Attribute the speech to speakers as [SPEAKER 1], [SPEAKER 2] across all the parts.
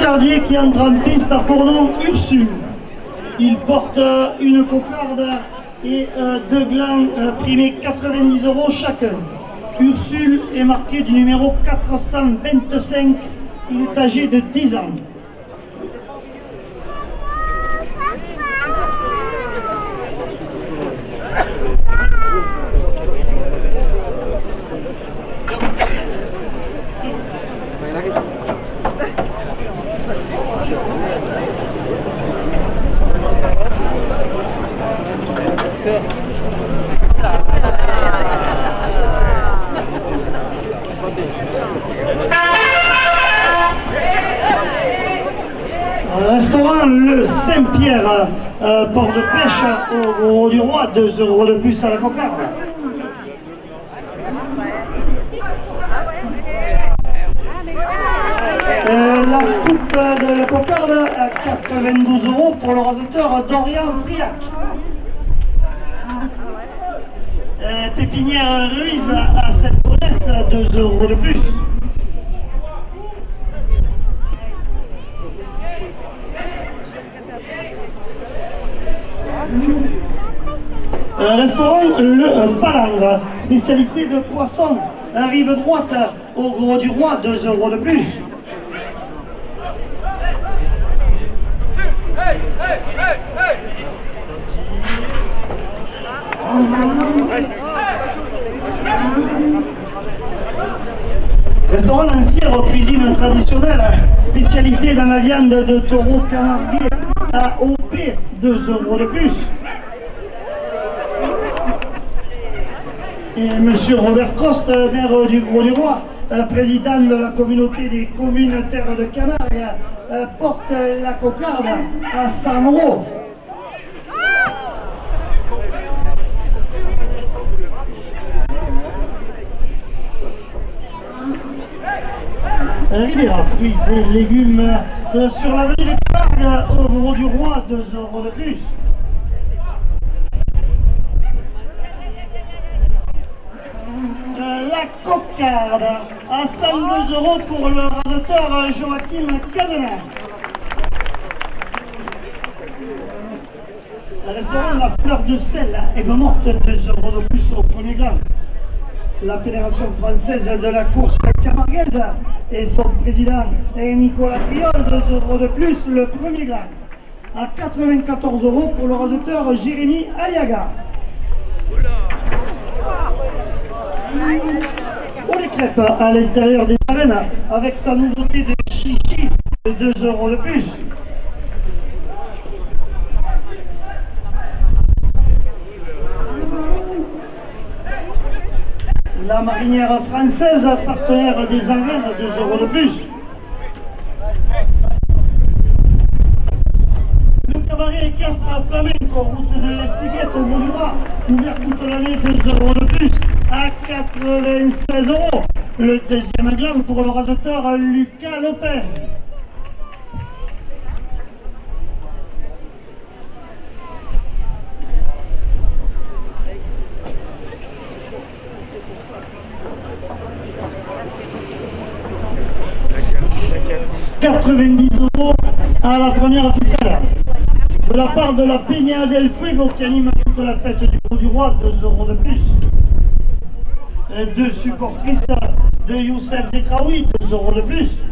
[SPEAKER 1] cocardier qui entre en piste a pour nom Ursule. Il porte une cocarde et deux glands primés 90 € chacun. Ursule est marqué du numéro 425, il est âgé de 10 ans. Restaurant Le Saint-Pierre, port de pêche au Gros du Roi, 2 € de plus à la cocarde. La coupe de la cocarde à 92 € pour le raseteur Dorian Friac. Pépinière Ruiz à Sainte-Paulesse, 2 € de plus. Restaurant Le Palangre, spécialité de poisson, rive droite au Gros du Roi, 2 € de plus. Restaurant Lancière, cuisine traditionnelle, spécialité dans la viande de taureau canardier à OP, 2 € de plus. Et Monsieur Robert Coste, maire du Gros du Roi, président de la communauté des communes Terre de Camargue, porte la cocarde à 100 €. Ribera, fruits et légumes sur l'avenue des Camargues au Gros du Roi, 2 € de plus. La cocarde à 102 € pour le raseteur Joachim Cadenas. Le restaurant La Fleur de Sel, Aigues-Mortes, 2 € de plus au premier gland. La Fédération française de la course camarguaise et son président Nicolas Priol, 2 € de plus le premier gland. À 94 € pour le raseteur Jérémy Aliaga. Pour les crêpes à l'intérieur des arènes, avec sa nouveauté de chichi de 2 € de plus. La marinière française, partenaire des arènes, 2 € de plus. Le cabaret équestre flamenco, route de l'Espiguette au Gros du Roi, ouvert toute l'année, 2 € de plus, à 96 €. Le deuxième gland pour le raseteur Lucas Lopez. « 90 € à la première officielle. De la part de la Peña del Fuego qui anime toute la fête du Gros du Roi, 2 € de plus. Deux supportrices de Youssef Zekraoui, 2 € de plus.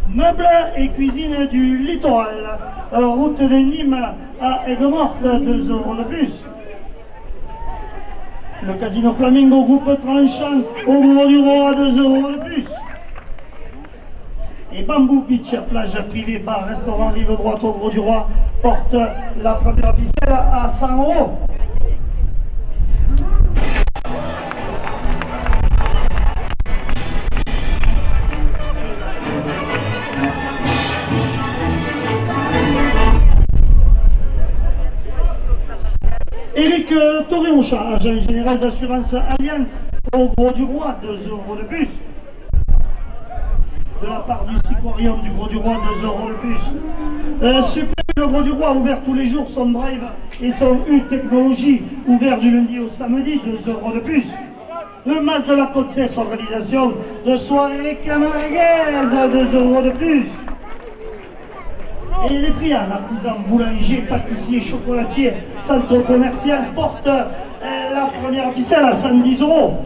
[SPEAKER 1] Meubles et cuisine du littoral, route de Nîmes à Aigues-Mortes, 2 € de plus. Le Casino Flamingo, groupe tranchant au Gros du Roi, 2 € de plus. Et Bamboo Beach, plage privée, bar, restaurant, rive droite au Gros du Roi, porte la première ficelle à 100 €. Éric Torrémonchat, agent général d'assurance Alliance au Gros du Roi, 2 € de plus. De la part du Sicorium du Gros du Roi, 2 € de plus. Super, le Gros du Roi, ouvert tous les jours, son drive et son U Technologie, ouvert du lundi au samedi, 2 € de plus. Le Mas de la Côte d'Est, organisation de soirée camarguaise, 2 euros de plus. Et les friands, artisans, boulangers, pâtissiers, chocolatiers, centre commercial portent la première ficelle à 110 euros.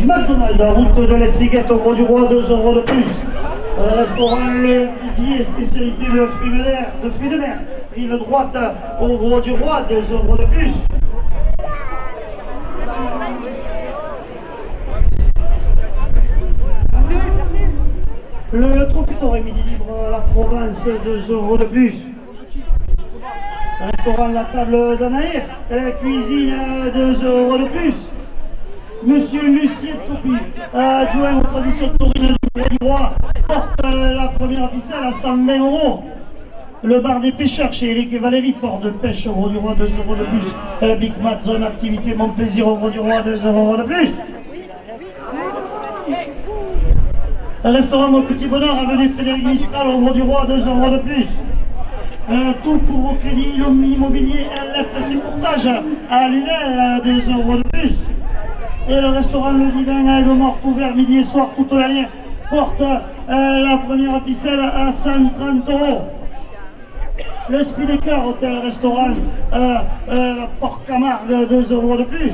[SPEAKER 1] McDonald's, route de l'Espiguette au Gros du Roi, 2 euros de plus. Restaurant Le Vivier, spécialité de fruits de mer. Rive droite au Gros du Roi, 2 euros de plus. Le Trocutor et Midi Libre, la Provence, 2 euros de plus. Restaurant La Table d'Anaïr, cuisine, 2 euros de plus. Monsieur Lucien Topi, adjoint aux traditions taurines du Roi, porte la première ficelle à 120 euros. Le bar des pêcheurs chez Eric et Valérie, port de pêche au Gros du Roi, 2 euros de plus. Big Mat, zone activité Mon Plaisir au Gros du Roi, 2 euros de plus. Restaurant Mon Petit Bonheur, avenue Frédéric Mistral au Gros du Roi, 2 euros de plus. Tout pour vos crédits immobiliers LFC Courtage à Lunel, 2 euros de plus. Et le restaurant Le Divin à Aigues-Mortes, ouvert midi et soir toute l'année, porte la première ficelle à 130 euros. Le Spidecker, hôtel-restaurant Port-Camargue, 2 euros de plus.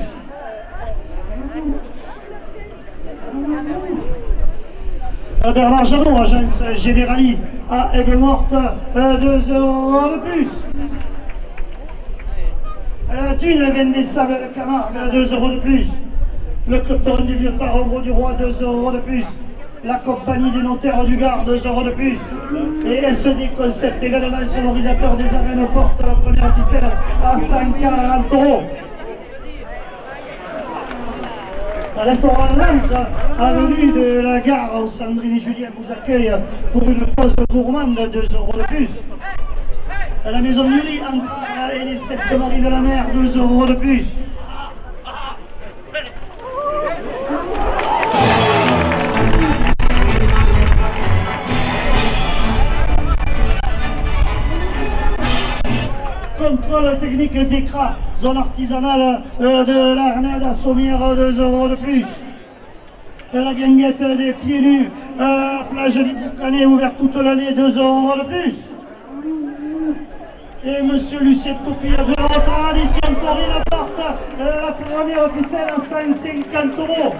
[SPEAKER 1] Bernard Janot, agence Générali à Aigues-Mortes, 2 euros de plus. Thune, Veine des Sables de Camargue, 2 euros de plus. Le club taurine du Vieux-Phare au Gros du Roi, 2 euros de plus. La compagnie des notaires du Gard, 2 euros de plus. Et SD Concept, également sonorisateur des arènes, porte la première ficelle à 140 euros. Le restaurant L'Ancre, avenue de la Gare, où Sandrine et Julien vous accueillent pour une pause gourmande, 2 euros de plus. La maison du riz, Ancre et les 7 Marie de la Mer, 2 euros de plus. Contrôle technique d'Écra, zone artisanale de l'Arnade à Sommières, 2 euros de plus. La guinguette des pieds nus, plage du Boucanet, ouverte toute l'année, 2 euros de plus. Et monsieur Lucien Topi, adjoint aux traditions taurines, porte la première ficelle à 150 euros.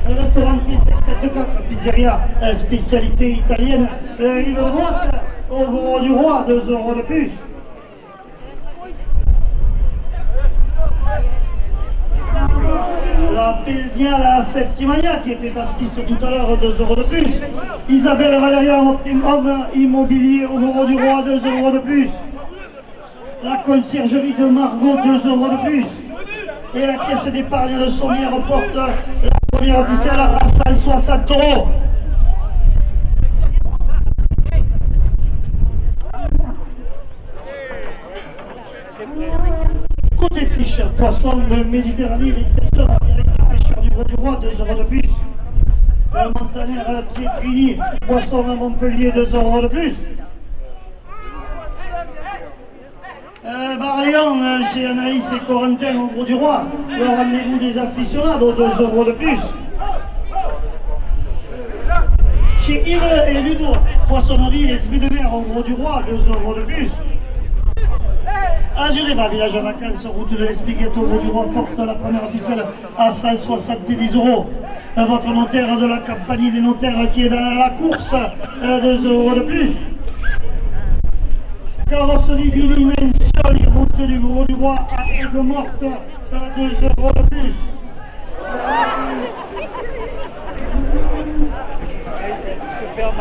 [SPEAKER 1] Le restaurant P74, pizzeria, spécialité italienne, rive droite au Gros du Roi, 2 euros de plus. La Peldia, la Septimania, qui était en piste tout à l'heure, 2 euros de plus. Isabelle Valérian, Optimum Immobilier au Gros du Roi, 2 euros de plus. La conciergerie de Margot, 2 euros de plus. Et la caisse d'épargne de Sommières porte la première ficelle à 160 euros. Côté fiche, poisson de Méditerranée, l'exception direct pêcheur du Gros du Roi, 2 euros de plus. Montaner Pietrini, poisson à Montpellier, 2 euros de plus. Barléon, chez Anaïs et Corentin au Gros du Roi, le rendez-vous des aficionados, 2 euros de plus. Chez Yves et Ludo, poissonnerie et fruits de mer au Gros du Roi, 2 euros de plus. Azureva, village à vacances, route de l'Espiguette au Gros du Roi, porte la première ficelle à 170 euros. Votre notaire de la compagnie des notaires qui est dans la course, 2 euros de plus. Carrosserie Bidimension, route du Gros du Roi à Aigues-Mortes, 2 euros de plus.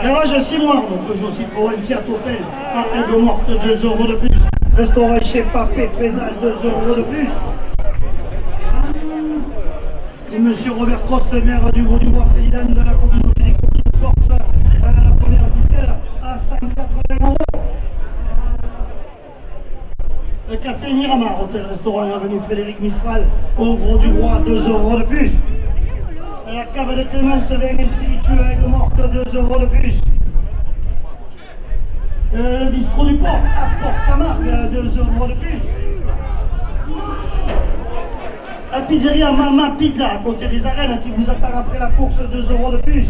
[SPEAKER 1] Garage Simoir, donc Peugeot Citroën Fiat Opel à Aigues-Mortes, 2 euros de plus. Restaurant chez Papé Frézal, 2 euros de plus. Et monsieur Robert Crost, maire du Gros du Roi, président de la communauté des communes, porte la première ficelle à 180 euros. Le café Miramar, hôtel-restaurant avenue Frédéric Mistral, au Gros du Roi, 2 euros de plus. La cave de Clémence, vin et spiritueux à Aigues-Mortes, 2 euros de plus. Le bistrot du port apporte Camargue 2 euros de plus. La pizzeria Mama Pizza à côté des arènes qui vous attend après la course 2 euros de plus.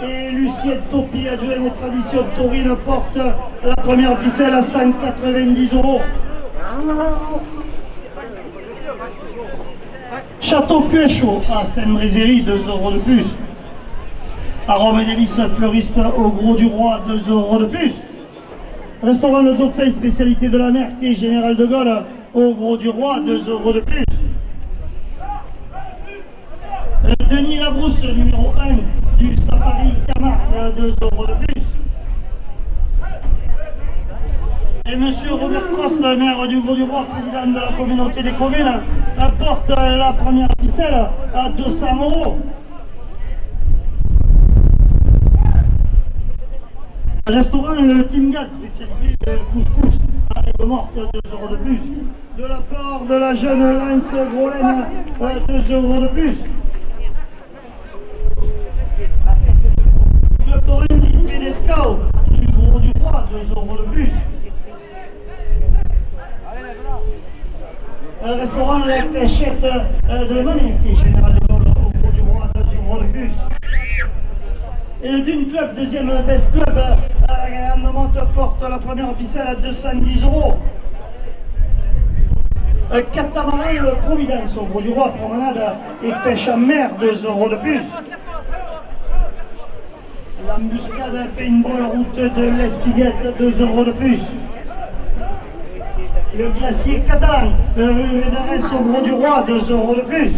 [SPEAKER 1] Et Lucien Topi, adjoint aux traditions taurines, porte la première ficelle à 190 euros. Château Puéchaud à Sainte-Brézérie, 2 euros de plus. Arôme et délices fleuriste au Gros du Roi, 2 euros de plus. Restaurant Le Dauphin, spécialité de la mer, et Général de Gaulle au Gros du Roi, 2 euros de plus. Denis Labrousse, numéro 1 du Safari Camargue, 2 euros de plus. Et monsieur Robert Cross, le maire du Gros du Roi, président de la communauté des communes, apporte la première ficelle à 200 euros. Restaurant le Team Gat, spécialité de couscous à Aigues-Mortes, 2 euros de plus. De la part de la jeune Lance Grolène, 2 euros de plus. Le Corinne des Scouts du Gros du Roi, 2 euros de plus. Restaurant La Cachette de Manet, Général de Gaulle au Gros du Roi, 2 euros de plus. Et le Dune Club, deuxième best club à la Grande Monte, porte la première ficelle à 210 euros. Catamaran, le Providence au Gros du Roi, promenade et pêche en mer, 2 euros de plus. L'embuscade paintball, route de l'Espiguette, 2 euros de plus. Le glacier catalan, rue d'Arès au Gros du Roi, 2 euros de plus.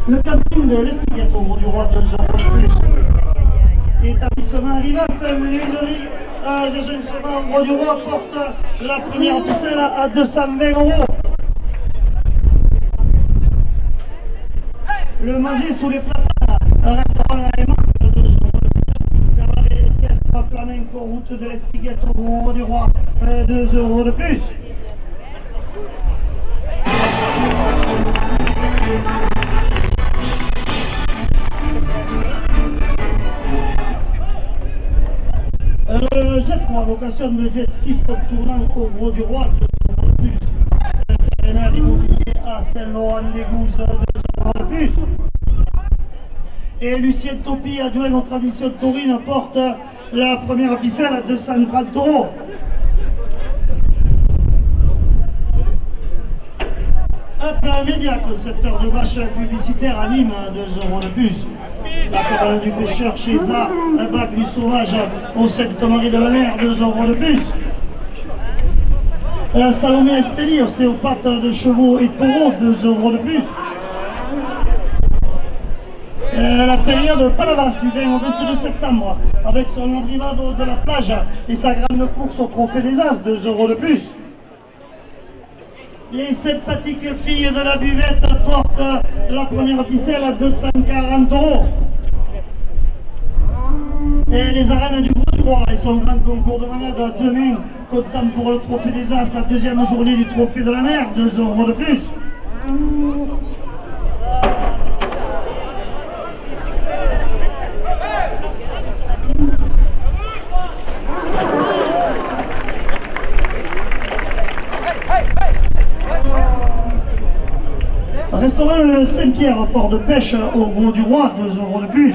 [SPEAKER 1] Le camping de l'Espiguette au Gros du Roi, 2 euros de plus. Établissement Rivas, menuiserie, agencement au Gros du Roi, porte la première ficelle à 220 euros. Le Mazé sous les platanes, un restaurant à Aimant, 2 euros de plus. Cabaret équestre flamenco, route de l'Espiguette au Gros du Roi, 2 euros de plus. Jet 3, location de jet ski tournant au Gros du Roi, 2 euros de plus. Vétérinaire immobilier à Saint-Laurent-des-Gouzes, 2 euros de plus. Et Lucien Topi, adjoint aux traditions taurines, porte la première ficelle à 230 euros. Un média concepteur de vaches publicitaires à Nîmes, 2 euros de plus. La cabane du pêcheur chez A, un bac du sauvage au Sainte-Marie de la Mer, 2 euros de plus. Salomé Espelli, ostéopathe de chevaux et taureaux, 2 euros de plus. La feria de Palavas du 20 au 22 septembre, avec son arrivado de la plage et sa grande course au Trophée des As, 2 euros de plus. Les sympathiques filles de la buvette portent la première ficelle à 240 euros. Et les arènes du Gros du Roi et son grand concours de manade demain, comptant pour le Trophée des As, la deuxième journée du Trophée de la Mer, 2 euros de plus. Restaurant le Saint-Pierre, port de pêche au Gros du Roi, 2 euros de plus.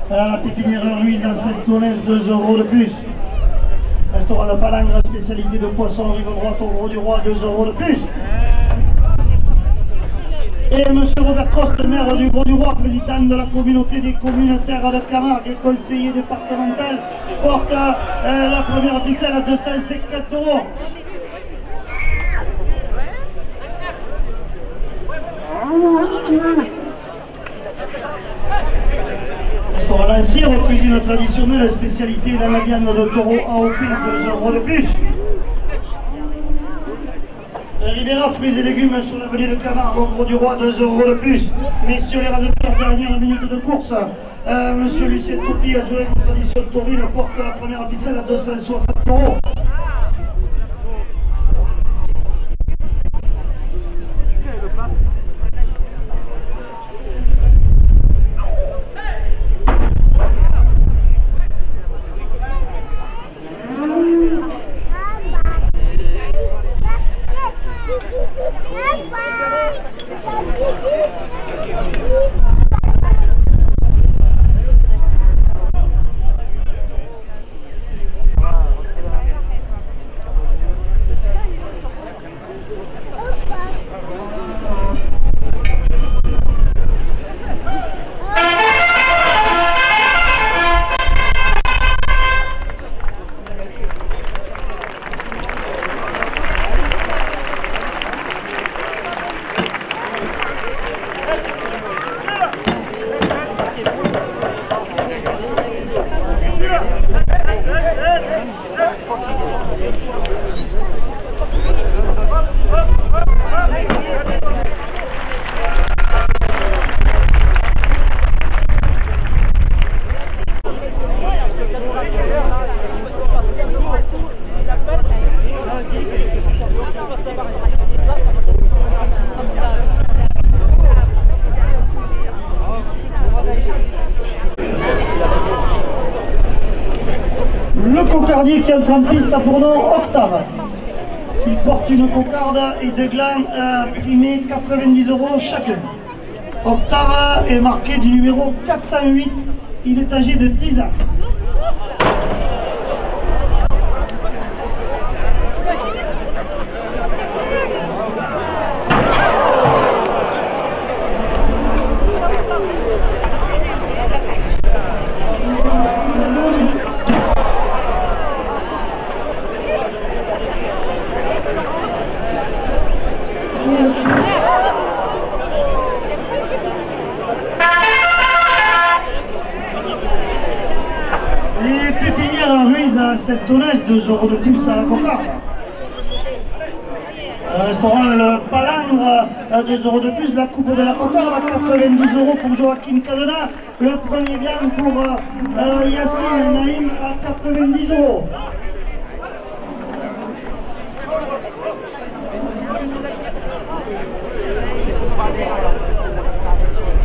[SPEAKER 1] La pépinière Ruiz à Saint-Onès, 2 euros de plus. Restaurant Le Palangre, spécialité de poisson, rive droite au Gros du Roi, 2 euros de plus. Et M. Robert Crost, maire du Gros du Roi, président de la communauté des communautaires de Camargue et conseiller départemental, porte la première ficelle à 250 euros. Restaurant Lancier, cuisine traditionnelle, spécialité dans la viande de taureau AOP, 2 euros de plus. Rivera, fruits et légumes sur l'avenue de Camargue au Gros du Roi, 2 euros de plus. Messieurs les raseurs, dernière minute de course. Monsieur Lucien Topi, adjoint aux traditions taurines, porte la première ficelle à 260 euros. Le cocardier qui entre en piste a pour nom Octave. Il porte une cocarde et deux glands primés 90 € chacun. Octave est marqué du numéro 408. Il est âgé de 10 ans. Les pépinières ruisent à cette tonneuse 2 € de plus à la cocarde. Restaurant Le Palangre à 2 € de plus, la coupe de la cocarde à 92 € pour Joachim Cadena. Le premier gain pour Yacine Naïm à 90 €.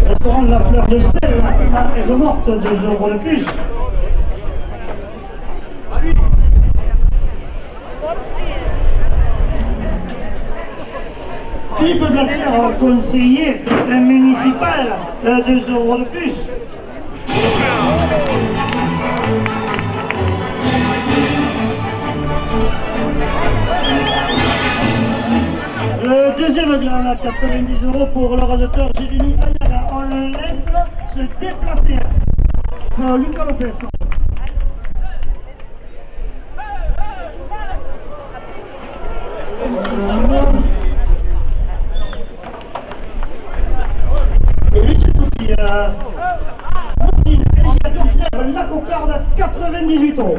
[SPEAKER 1] Restaurant La Fleur de Sel à Aigues-Mortes, 2 € de plus. Philippe Blatière, conseiller municipal, 2 € de plus. Le deuxième gland à 90 € pour le raseteur Jérémy Ayaga. On le laisse se déplacer. Lucas Lopez. Et lui c'est tout qui la cocarde à 98 €.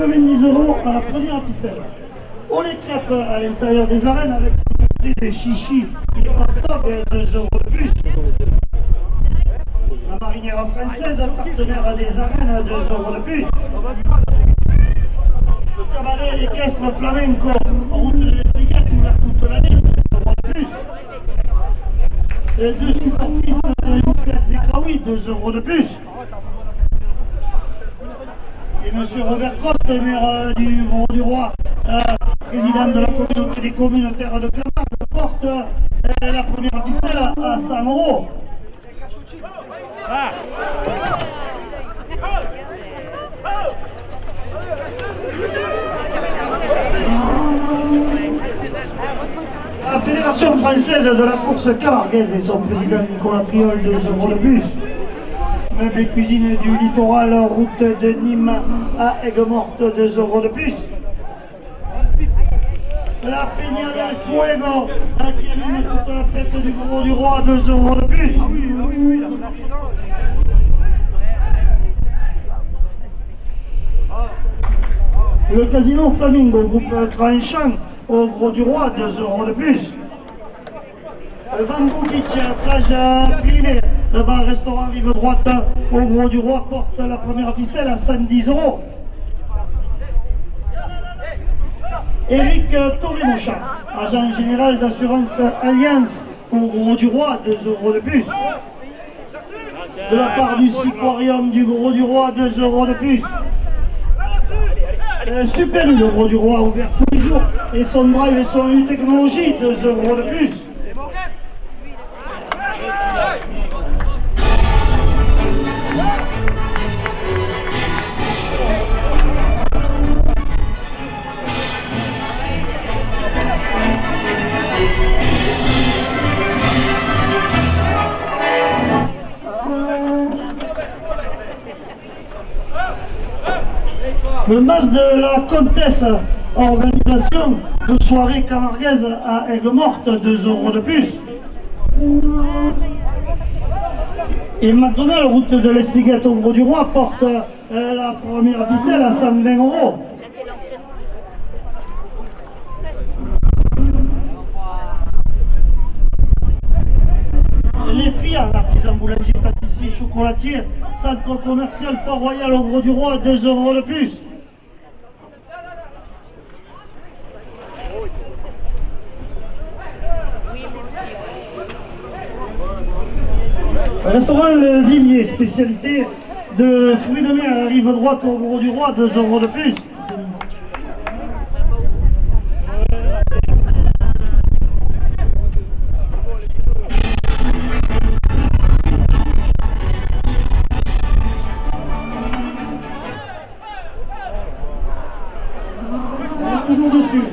[SPEAKER 1] € à la première ficelle. On les crêpe à l'intérieur des arènes avec son côté de chichi et hot dog, 2 € de plus. La marinière française, partenaire des arènes, 2 € de plus. Le cabaret équestre flamenco, route de l'Espigate, ouvert toute l'année, 2 € de plus. Les deux supportrices de Youssef Zekraoui, 2 € de plus. Et M. Robert Crost, maire du Gros-du-Roi, président de la communauté des communes Terre de Camargue, porte la première ficelle à 100 €. La Fédération française de la course camarguaise et son président Nicolas Friol, 2 € de plus. Meubles et cuisine du littoral, route de Nîmes à Aigues-Mortes, 2 € de plus. La Peña del Fuego, qui anime toute la fête du Gros-du-Roi, 2 € de plus. Le casino Flamingo, groupe tranchant au Gros-du-Roi, 2 € de plus. Bamboo Beach, plage privée, bar restaurant rive droite au Gros-du-Roi, porte la première ficelle à 110 €. Éric Torimocha, agent général d'assurance Alliance au Gros-du-Roi, 2 € de plus. De la part du Siquarium du Gros-du-Roi, 2 € de plus. Super U, le Gros-du-Roi, ouvert tous les jours, et son drive et son U technologie, 2 € de plus. Le masque de la Comtesse, organisation de soirée camarguaise à Aigues-Mortes, 2 € de plus. Et McDonald's, route de l'Espiguette au Gros du Roi, porte la première ficelle à 120 €. Les friands, l'artisan boulanger, pâtissier, chocolatier, centre commercial Port-Royal au Gros du Roi, 2 € de plus. Restaurant Le Vivier, spécialité de fruits de mer, rive droite au Gros du Roi, 2 € de plus. Toujours dessus.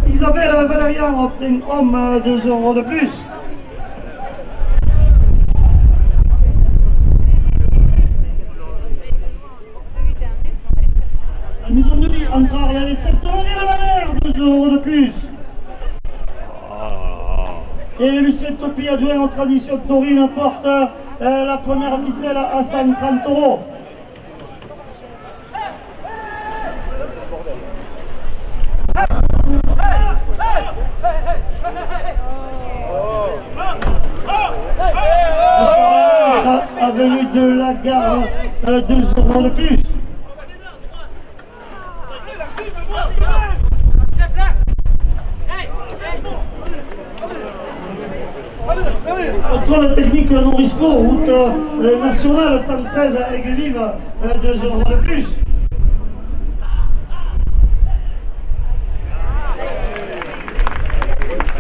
[SPEAKER 1] Isabelle Valérian obtient homme 2 € de plus. La maison de riz entre Ariel et Septembre et la mer, 2 € de plus. Et Lucien Topi, adjoint en tradition taurine, porte la première ficelle à 130 €. Avenue de la Gare, 2 € de plus. Contrôle technique Norisco, route nationale 113 à Aigues-Vives, 2 € de plus.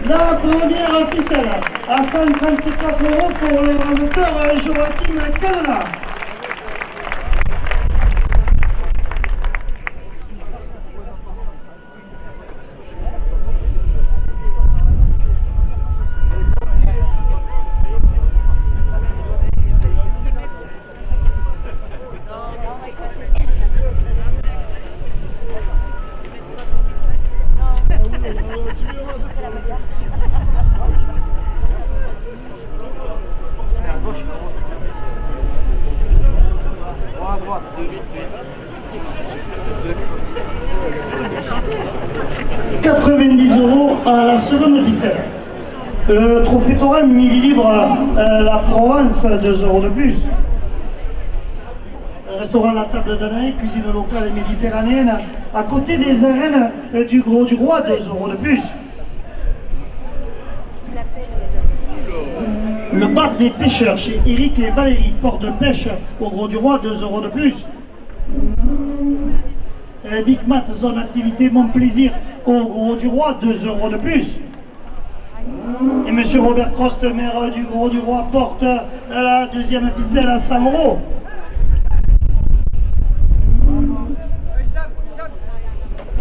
[SPEAKER 1] La première ficelle à 134 € pour le vendeur Joachim Cadena. « 90 € à la seconde ficelle. Le trophée taurin midi libre la Provence, 2 € de plus. Restaurant La Table d'Anaï, cuisine locale et méditerranéenne, à côté des arènes du Gros du Roi, 2 € de plus. Le bar des pêcheurs chez Eric et Valérie, port de pêche au Gros du Roi, 2 € de plus. Big Mat, zone activité Mon Plaisir au Gros du Roi, 2 € de plus. Et monsieur Robert Crost, maire du Gros du Roi, porte la deuxième ficelle à 100 €.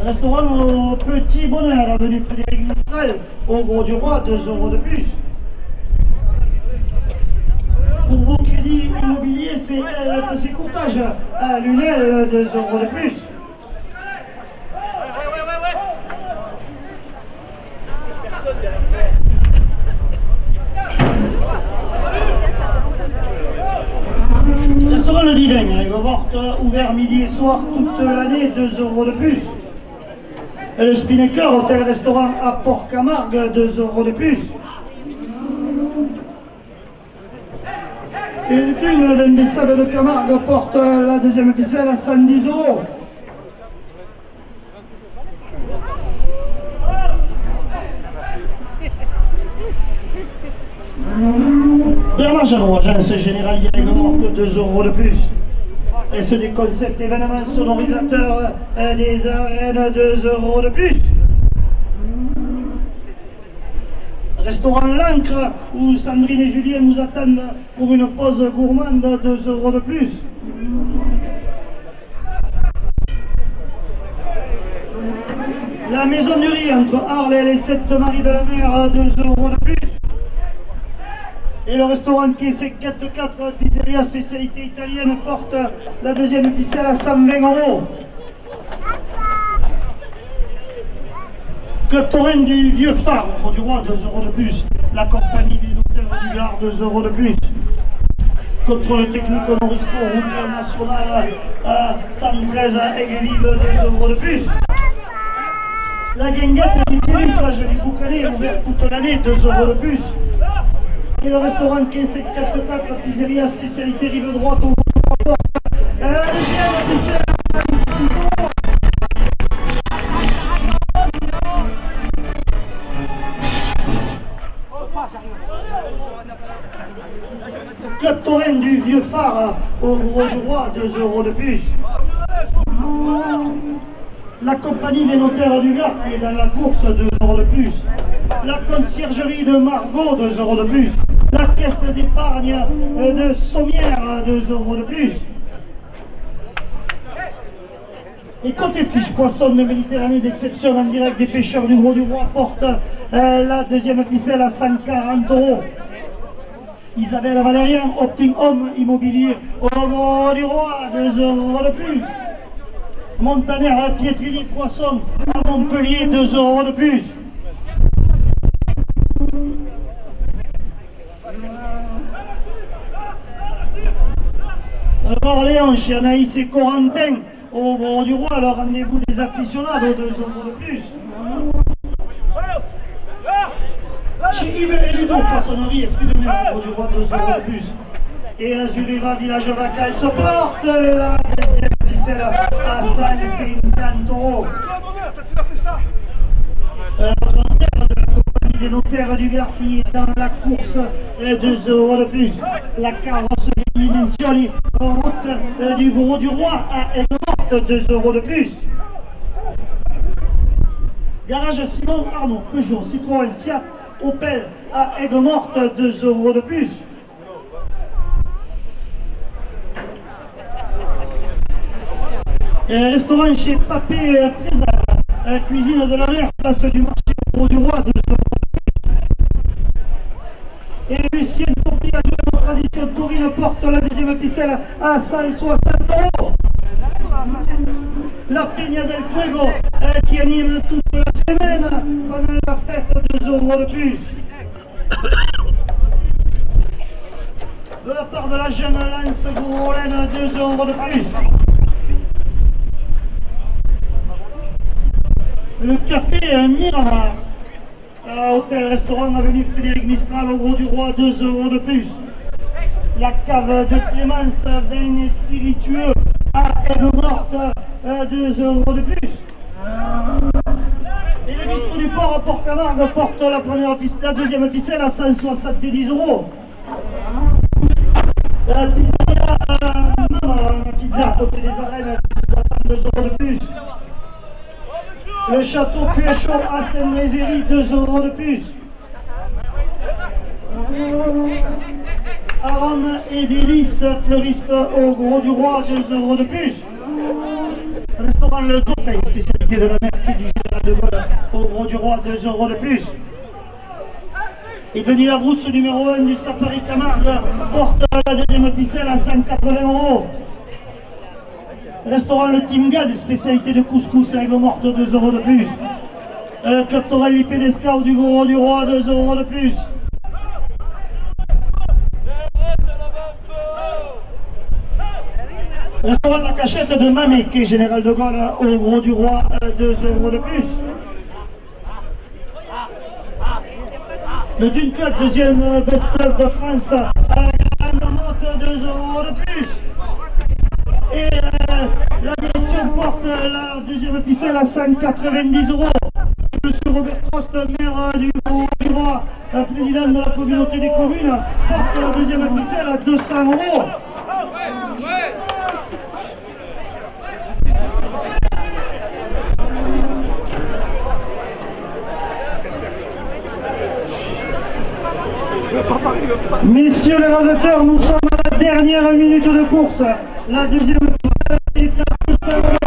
[SPEAKER 1] Restaurant au Petit Bonheur, avenue Frédéric Mistral au Gros du Roi, 2 € de plus. Pour vos crédits immobiliers, c'est LPC Courtage à Lunel, 2 € de plus. Restaurant Le Divin, Aigues-Mortes, ouvert midi et soir toute l'année, 2 € de plus. Et le Spinnaker, hôtel-restaurant à Port-Camargue, 2 € de plus. Et le Dune des Sables de Camargue porte la deuxième ficelle à 110 €. Bernard Jeannot, agence générale Aigues-Mortes, 2 € de plus. Et ce des concepts événements sonorisateurs des arènes, 2 € de plus. Restaurant L'Ancre, où Sandrine et Julien nous attendent pour une pause gourmande, 2 € de plus. La maisonnerie entre Arles et les Sainte-Marie de la Mer à 2 € de plus. Et le restaurant qui est 54 Pizzeria spécialité italienne porte la deuxième ficelle à 120 €. Club Taurin du Vieux Phare, au du Roi, 2 € de plus. La compagnie des notaires du Gard, 2 € de plus. Contrôle technique Honorisco, route nationale 113 Aigues-Vives, 2 € de plus. La guinguette du Pied plage du Boucanet, ouvert toute l'année, 2 € de plus. Et le restaurant 1544 Pizzeria spécialité rive droite au bout de la porte. Club Taurin du Vieux Phare au Gros du Roi, 2 € de plus. La compagnie des notaires du Gard qui est dans la course, 2 € de plus. La conciergerie de Margot, 2 € de plus. La caisse d'épargne de Sommières, 2 € de plus. Et côté fiche poisson de Méditerranée d'exception en direct des pêcheurs du Gros du Roi porte la deuxième ficelle à 140 €. Isabelle Valérien, Opting Home Immobilier au Gros du Roi, 2 € de plus. Montaner Pietrini Poisson à Montpellier, 2 € de plus. Orléans chez Anaïs et Corentin au Gros du Roi, le rendez-vous des aficionados, 2 € de plus. Chez Yves et Ludo, poissonnerie et fruits de mer au Gros du Roi, 2 € de plus. Et Azureva Village Vacances porte la deuxième ficelle à 150 €. Notre notaire de la compagnie des notaires du Gard qui est dans la course, 2 € de plus. La carrosserie Dimensioni en route du Gros du Roi à Aigues-Mortes, 2 € de plus. Garage Simon Arnaud, Peugeot, Citroën, Fiat, Opel à Aigues-Mortes, 2 € de plus. Restaurant chez Papé Frézal, cuisine de la mer, place du marché au Gros du Roi, 2 € de plus. Et Lucien Topi à la tradition taurine porte la deuxième ficelle à 160 €. La Peña del Fuego qui anime toute la semaine pendant la fête, 2 € de plus. De la part de la jeune Lance Gourolaine, 2 € de plus. Le café Miramar, hôtel-restaurant avenue Frédéric Mistral au Gros du Roi, 2 € de plus. La cave de Clémence, vin et spiritueux à Aigues-Mortes, 2 € de plus. Et le bistrot du port à Port-Camargue porte la deuxième ficelle à 170 €. La pizzeria pizza à côté des arènes, 2 € de plus. Le château Puéchaud à Saint-Mézéry, 2 € de plus. Arômes et délices fleuristes au Gros du Roi, 2 € de plus. Restaurant Le Dauphin, spécialité de la mer du Général de Gaulle au Gros du Roi, 2 € de plus. Et Denis Labrousse, numéro 1 du Safari Camargue, porte la deuxième ficelle à 180 €. Restaurant Le Timgad, spécialité de couscous à Aigues-Mortes, 2 € de plus. Club Torelli Pédescal du Gros du Roi, 2 € de plus. Restaurant La Cachette de Manek, Général de Gaulle au Gros du Roi, 2 € de plus. Le Dune Club, deuxième best club de France à la Grande Motte, 2 € de plus. Et la direction porte la deuxième ficelle à 190 €. Monsieur Robert Prost, maire du Gros du Roi, président de la communauté des communes, porte la deuxième ficelle à 200 €. Messieurs les rasateurs, nous sommes à la dernière minute de course. La deuxième ficelle est à 200 €.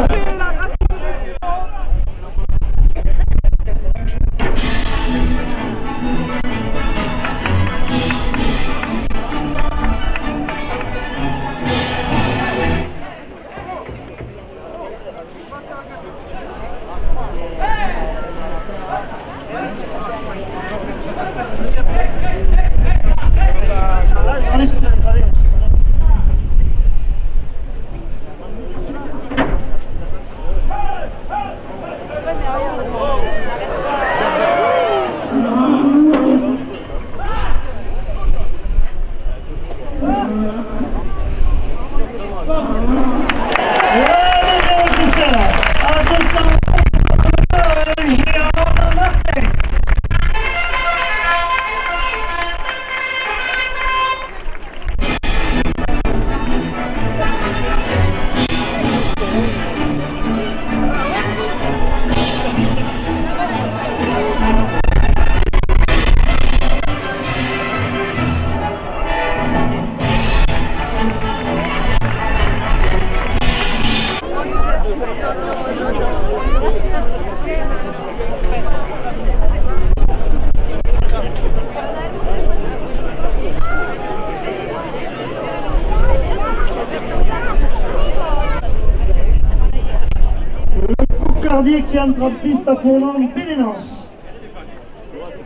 [SPEAKER 1] Verdier qui entre en piste pour l'homme Bélénos.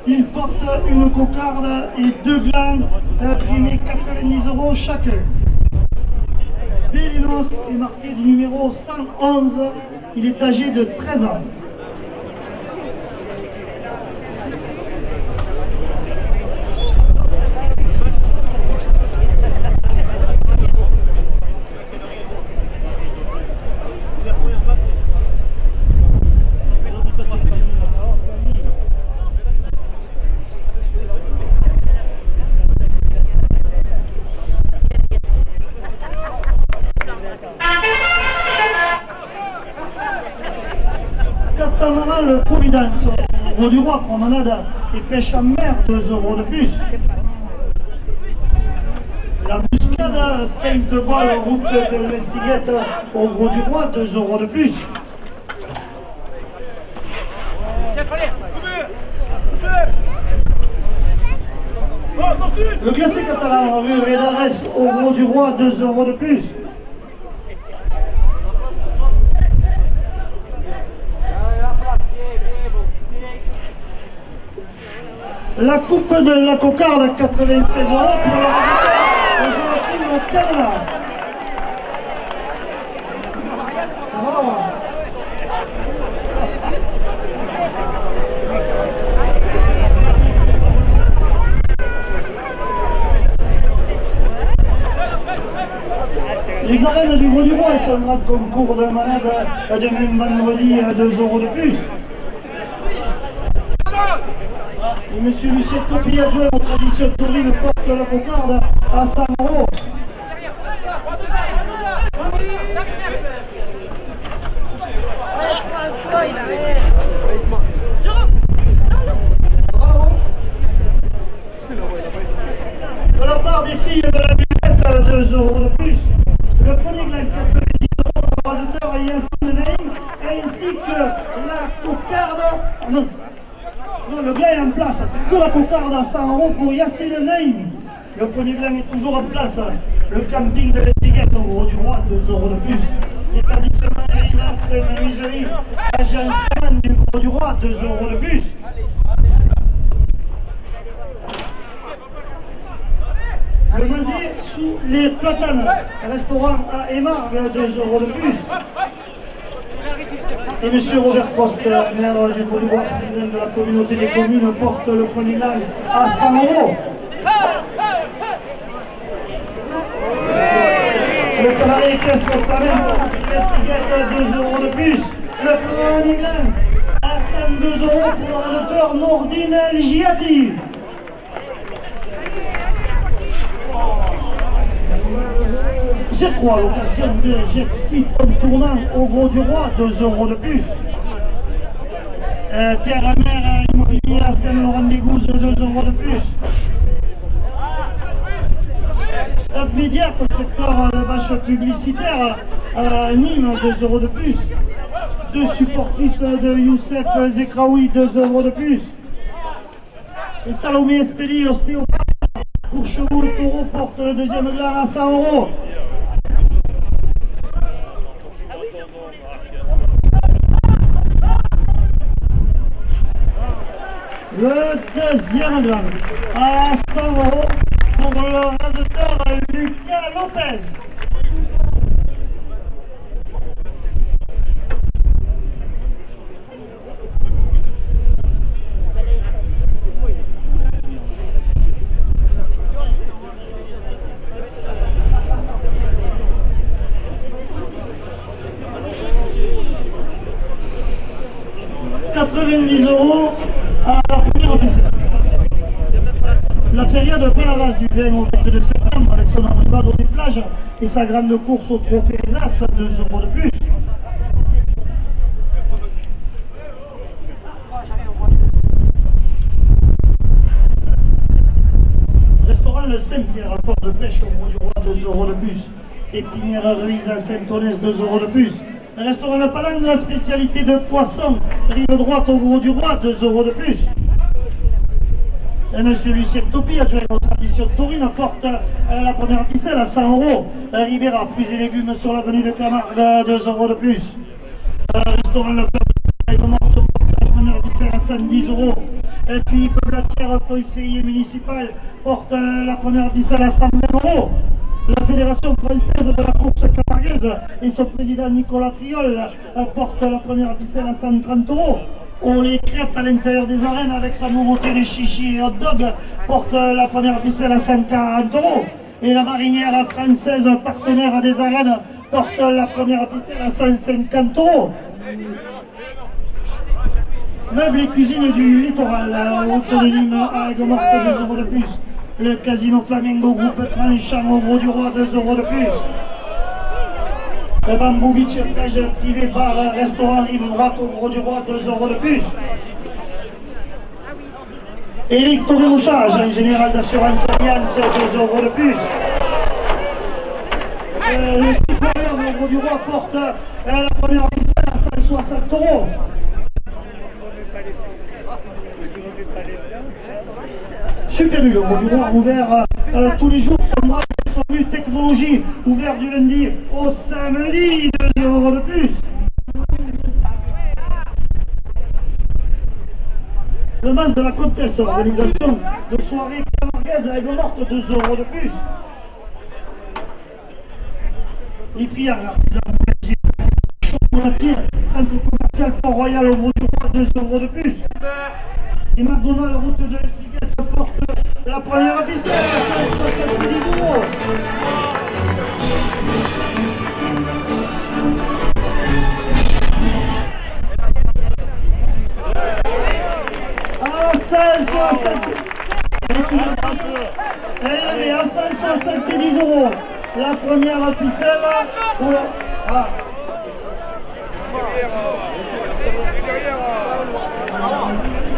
[SPEAKER 1] Il porte une cocarde et 2 glands primés 90 € chacun. Bélénos est marqué du numéro 111, il est âgé de 13 ans. Catamaran Providence, Gros du Roi, promenade et pêche en mer, 2 € de plus. La Muscade, paintball, route de l'Espiguette au Gros du Roi, 2 € de plus. Le classé catalan, rue Redares au Gros du Roi, 2 € de plus. La coupe de la cocarde, 96 € pour le résultat. Aujourd'hui au Canada. Voilà. Les arènes du Gros du Roi sont un grand concours de malade de même vendredi, 2 € de plus. Et monsieur Lucien Topi, adjoint aux traditions taurines, porte la cocarde à 100 €. De la part des filles de la Buvette, 2 € de plus. Le premier gland, 90 € pour le raseteur Yacine Naïm, ainsi que la cocarde. Non, le gland est en place, c'est que la cocarde à 100 € pour Yacine Naïm. Le premier gland est toujours en place. Le camping de l'Espiguette au Gros du Roi, 2 € de plus. L'établissement Rimas Menuiserie, agencement du Gros du Roi, 2 € de plus. Le Mazet sous les platanes, restaurant à Émargues, 2 € de plus. Et M. Robert Prost, maire du Gros du Roi, président de la communauté des communes, porte le premier gland à 100 €. Le cavalier équestre flamenco, l'Espiguette, 2 € de plus. Le premier gland à 102 € pour le raseteur Nordine El Giati. G3, location de jet ski comme tournant au Gros du Roi, 2 € de plus. Terre à mer immobilier à Saint-Laurent-des-Gouzes, 2 € de plus. Top Média, comme secteur de bâche publicitaire à Nîmes, 2 € de plus. 2 supportrices de Youssef Zekraoui, 2 € de plus. Et Salomé Espéli, Ostéo pour chevaux et taureaux, porte le deuxième gland à 100 €. Le deuxième gland à 100 € pour le raseteur Lucas Lopez. €90 à la première officielle. La feria de Palavas du 20 au 22 septembre avec son arrivade des plages et sa grande course au trophée des As, 2 € de plus. Restaurant Le Saint-Pierre, rapport de pêche au Gros du Roi, 2 € de plus. Épinière Ruiz à Saint-Onès, 2 € de plus. Restaurant Le Palangre, spécialité de poisson, rive droite au Gros du Roi, 2 € de plus. Et M. Lucien Topi, adjoint aux traditions taurines, porte la première ficelle à 100 €. Ribera, fruits et légumes sur l'avenue de Camargue, 2 € de plus. Restaurant Le Plan 70 €. Philippe Blatière, conseiller municipal, porte la première ficelle à 120 €. La Fédération française de la course camarguaise et son président Nicolas Triol portent la première ficelle à 130 €. On les crêpes à l'intérieur des arènes avec sa nouveauté de chichi et hot dog porte la première ficelle à 140 €. Et la marinière française partenaire des arènes porte la première ficelle à 150 €. Meubles et cuisine du littoral, autonome à Aigues-Mortes, 2 € de plus. Le casino Flamingo, groupe tranchant au Gros du Roi, 2 € de plus. Le Bamboo Beach, plage privée, bar, restaurant, rive droite au Gros du Roi, 2 € de plus. Éric Toré-Mouchage, un général d'assurance Alliance, 2 € de plus. Le supérieur au Gros du Roi porte la première ficelle à 160 €. Super U, le Gros du Roi, ouvert tous les jours, son drive et son but technologie, ouvert du lundi au samedi, 2 € de plus. Le Mas de la Comtesse, organisation de soirée camarguaise à Aigues-Mortes, 2 € de plus. Les friands, l'artisan chocolatier, centre commercial Port-Royal au Gros du Roi, 2 € de plus. Et McDonald's, route de l'Espiguette, porte la première ficelle à 170 €. À 170 €. La première ficelle pour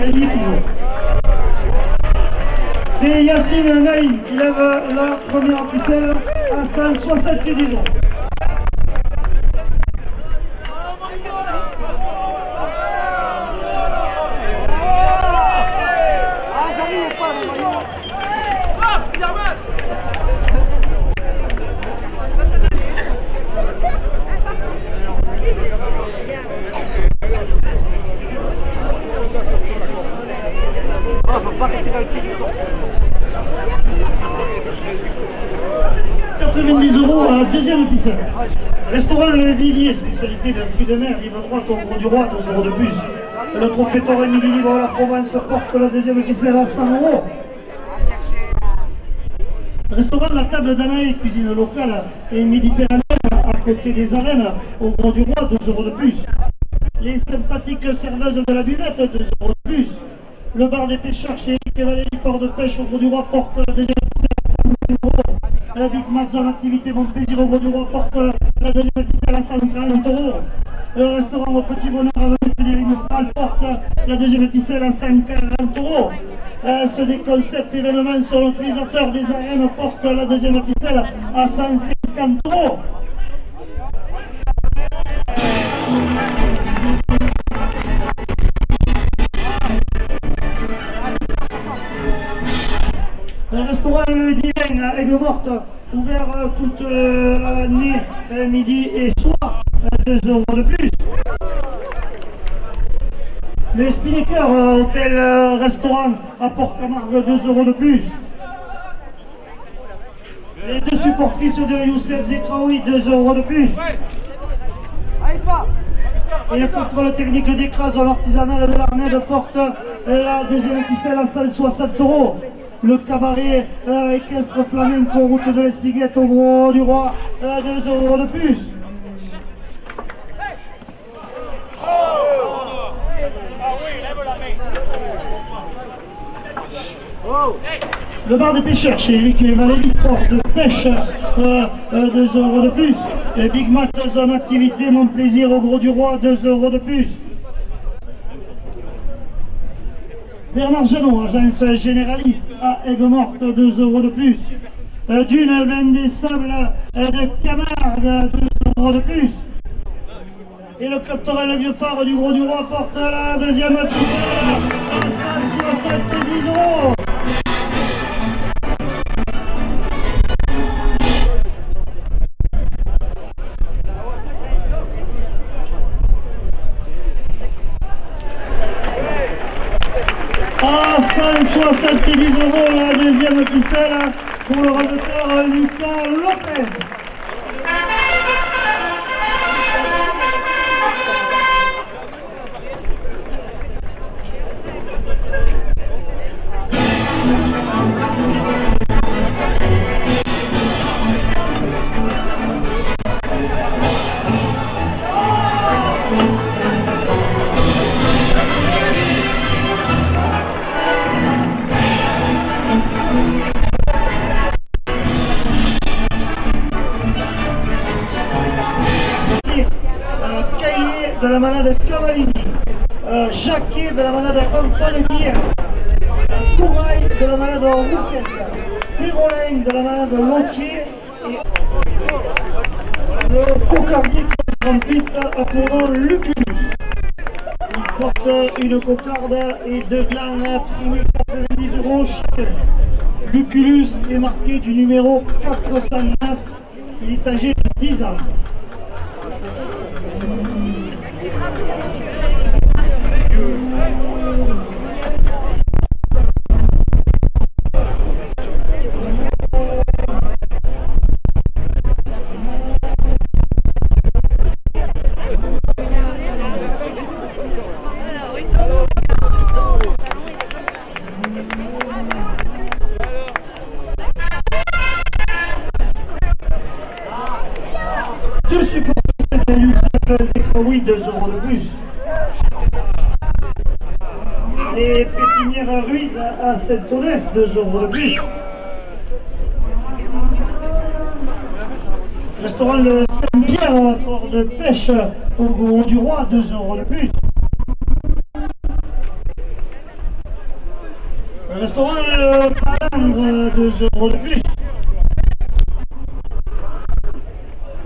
[SPEAKER 1] elle y est toujours. C'est Yacine Naïm qui lève la première ficelle à 170 €.
[SPEAKER 2] Faut pas rester dans le téléphone.
[SPEAKER 1] 90 € à la deuxième ficelle. Restaurant Le Vivier, spécialité de fruits de mer, rive droite au Gros du Roi, 2 € de plus. Le trophée Torre Midi Libre à la Provence porte la deuxième ficelle à 100 €. Restaurant La Table d'Anaï, cuisine locale et méditerranéenne à côté des arènes au Gros du Roi, 2 € de plus. Les sympathiques serveuses de la buvette, 2 € de plus. Le bar des pêcheurs chez Eric et Valérie, port de pêche au Gros du Roi, porte la deuxième ficelle à 120 €. La Big Max en activité Mon Plaisir au Gros du Roi porte la deuxième ficelle à 130 €. Le restaurant au Petit Bonheur avenue Frédéric Mistral porte la deuxième ficelle à 140 €. Ce des concepts événements sur l'utilisateur des arènes porte la deuxième ficelle à 150 €. Le restaurant Le Divin à Aigues-Mortes, ouvert toute l'année, midi et soir, 2 € de plus. Le Spinnaker hôtel restaurant à Port-Camargue, 2 € de plus. Les deux supportrices de Youssef Zekraoui, 2 € de plus. Et le contrôle technique d'écrasement artisanal de l'Arnède porte la deuxième ficelle à 160 €. Le cabaret équestre flamenco, route de l'Espiguette au Gros du Roi, 2 € de plus. Le bar des pêcheurs chez Eric et Valérie, port de pêche, 2 € de plus. Et Big Mac zone activité Mon Plaisir au Gros du Roi, 2 € de plus. Bernard Genot, agence Générali à Aigues-Mortes, 2 € de plus. Dune Vin des Sables de Camargue, 2 € de plus. Et le club Torel Vieux Phare du Gros du Roi porte la deuxième ficelle à 170 €. 70 € la deuxième ficelle pour le raseteur Lucas Lopez. De la manade Cavallini, Jacquet de la manade Pampaletière, Courail de la manade Rouquette, Pirolin de la manade Lontier et le cocardier en piste a pour nom Luculus. Il porte une cocarde et deux glanes primées 90 € chacun. Luculus est marqué du numéro 409, il est âgé de 10 ans. Deux supporters de Youssef Zekraoui, 2 € de plus. Les pépinières Ruiz à Saint-Onès, 2 € de plus. Restaurant le Saint-Pierre, port de pêche au Gros du Roi, 2 € de plus. Restaurant le Palandre, 2 € de plus.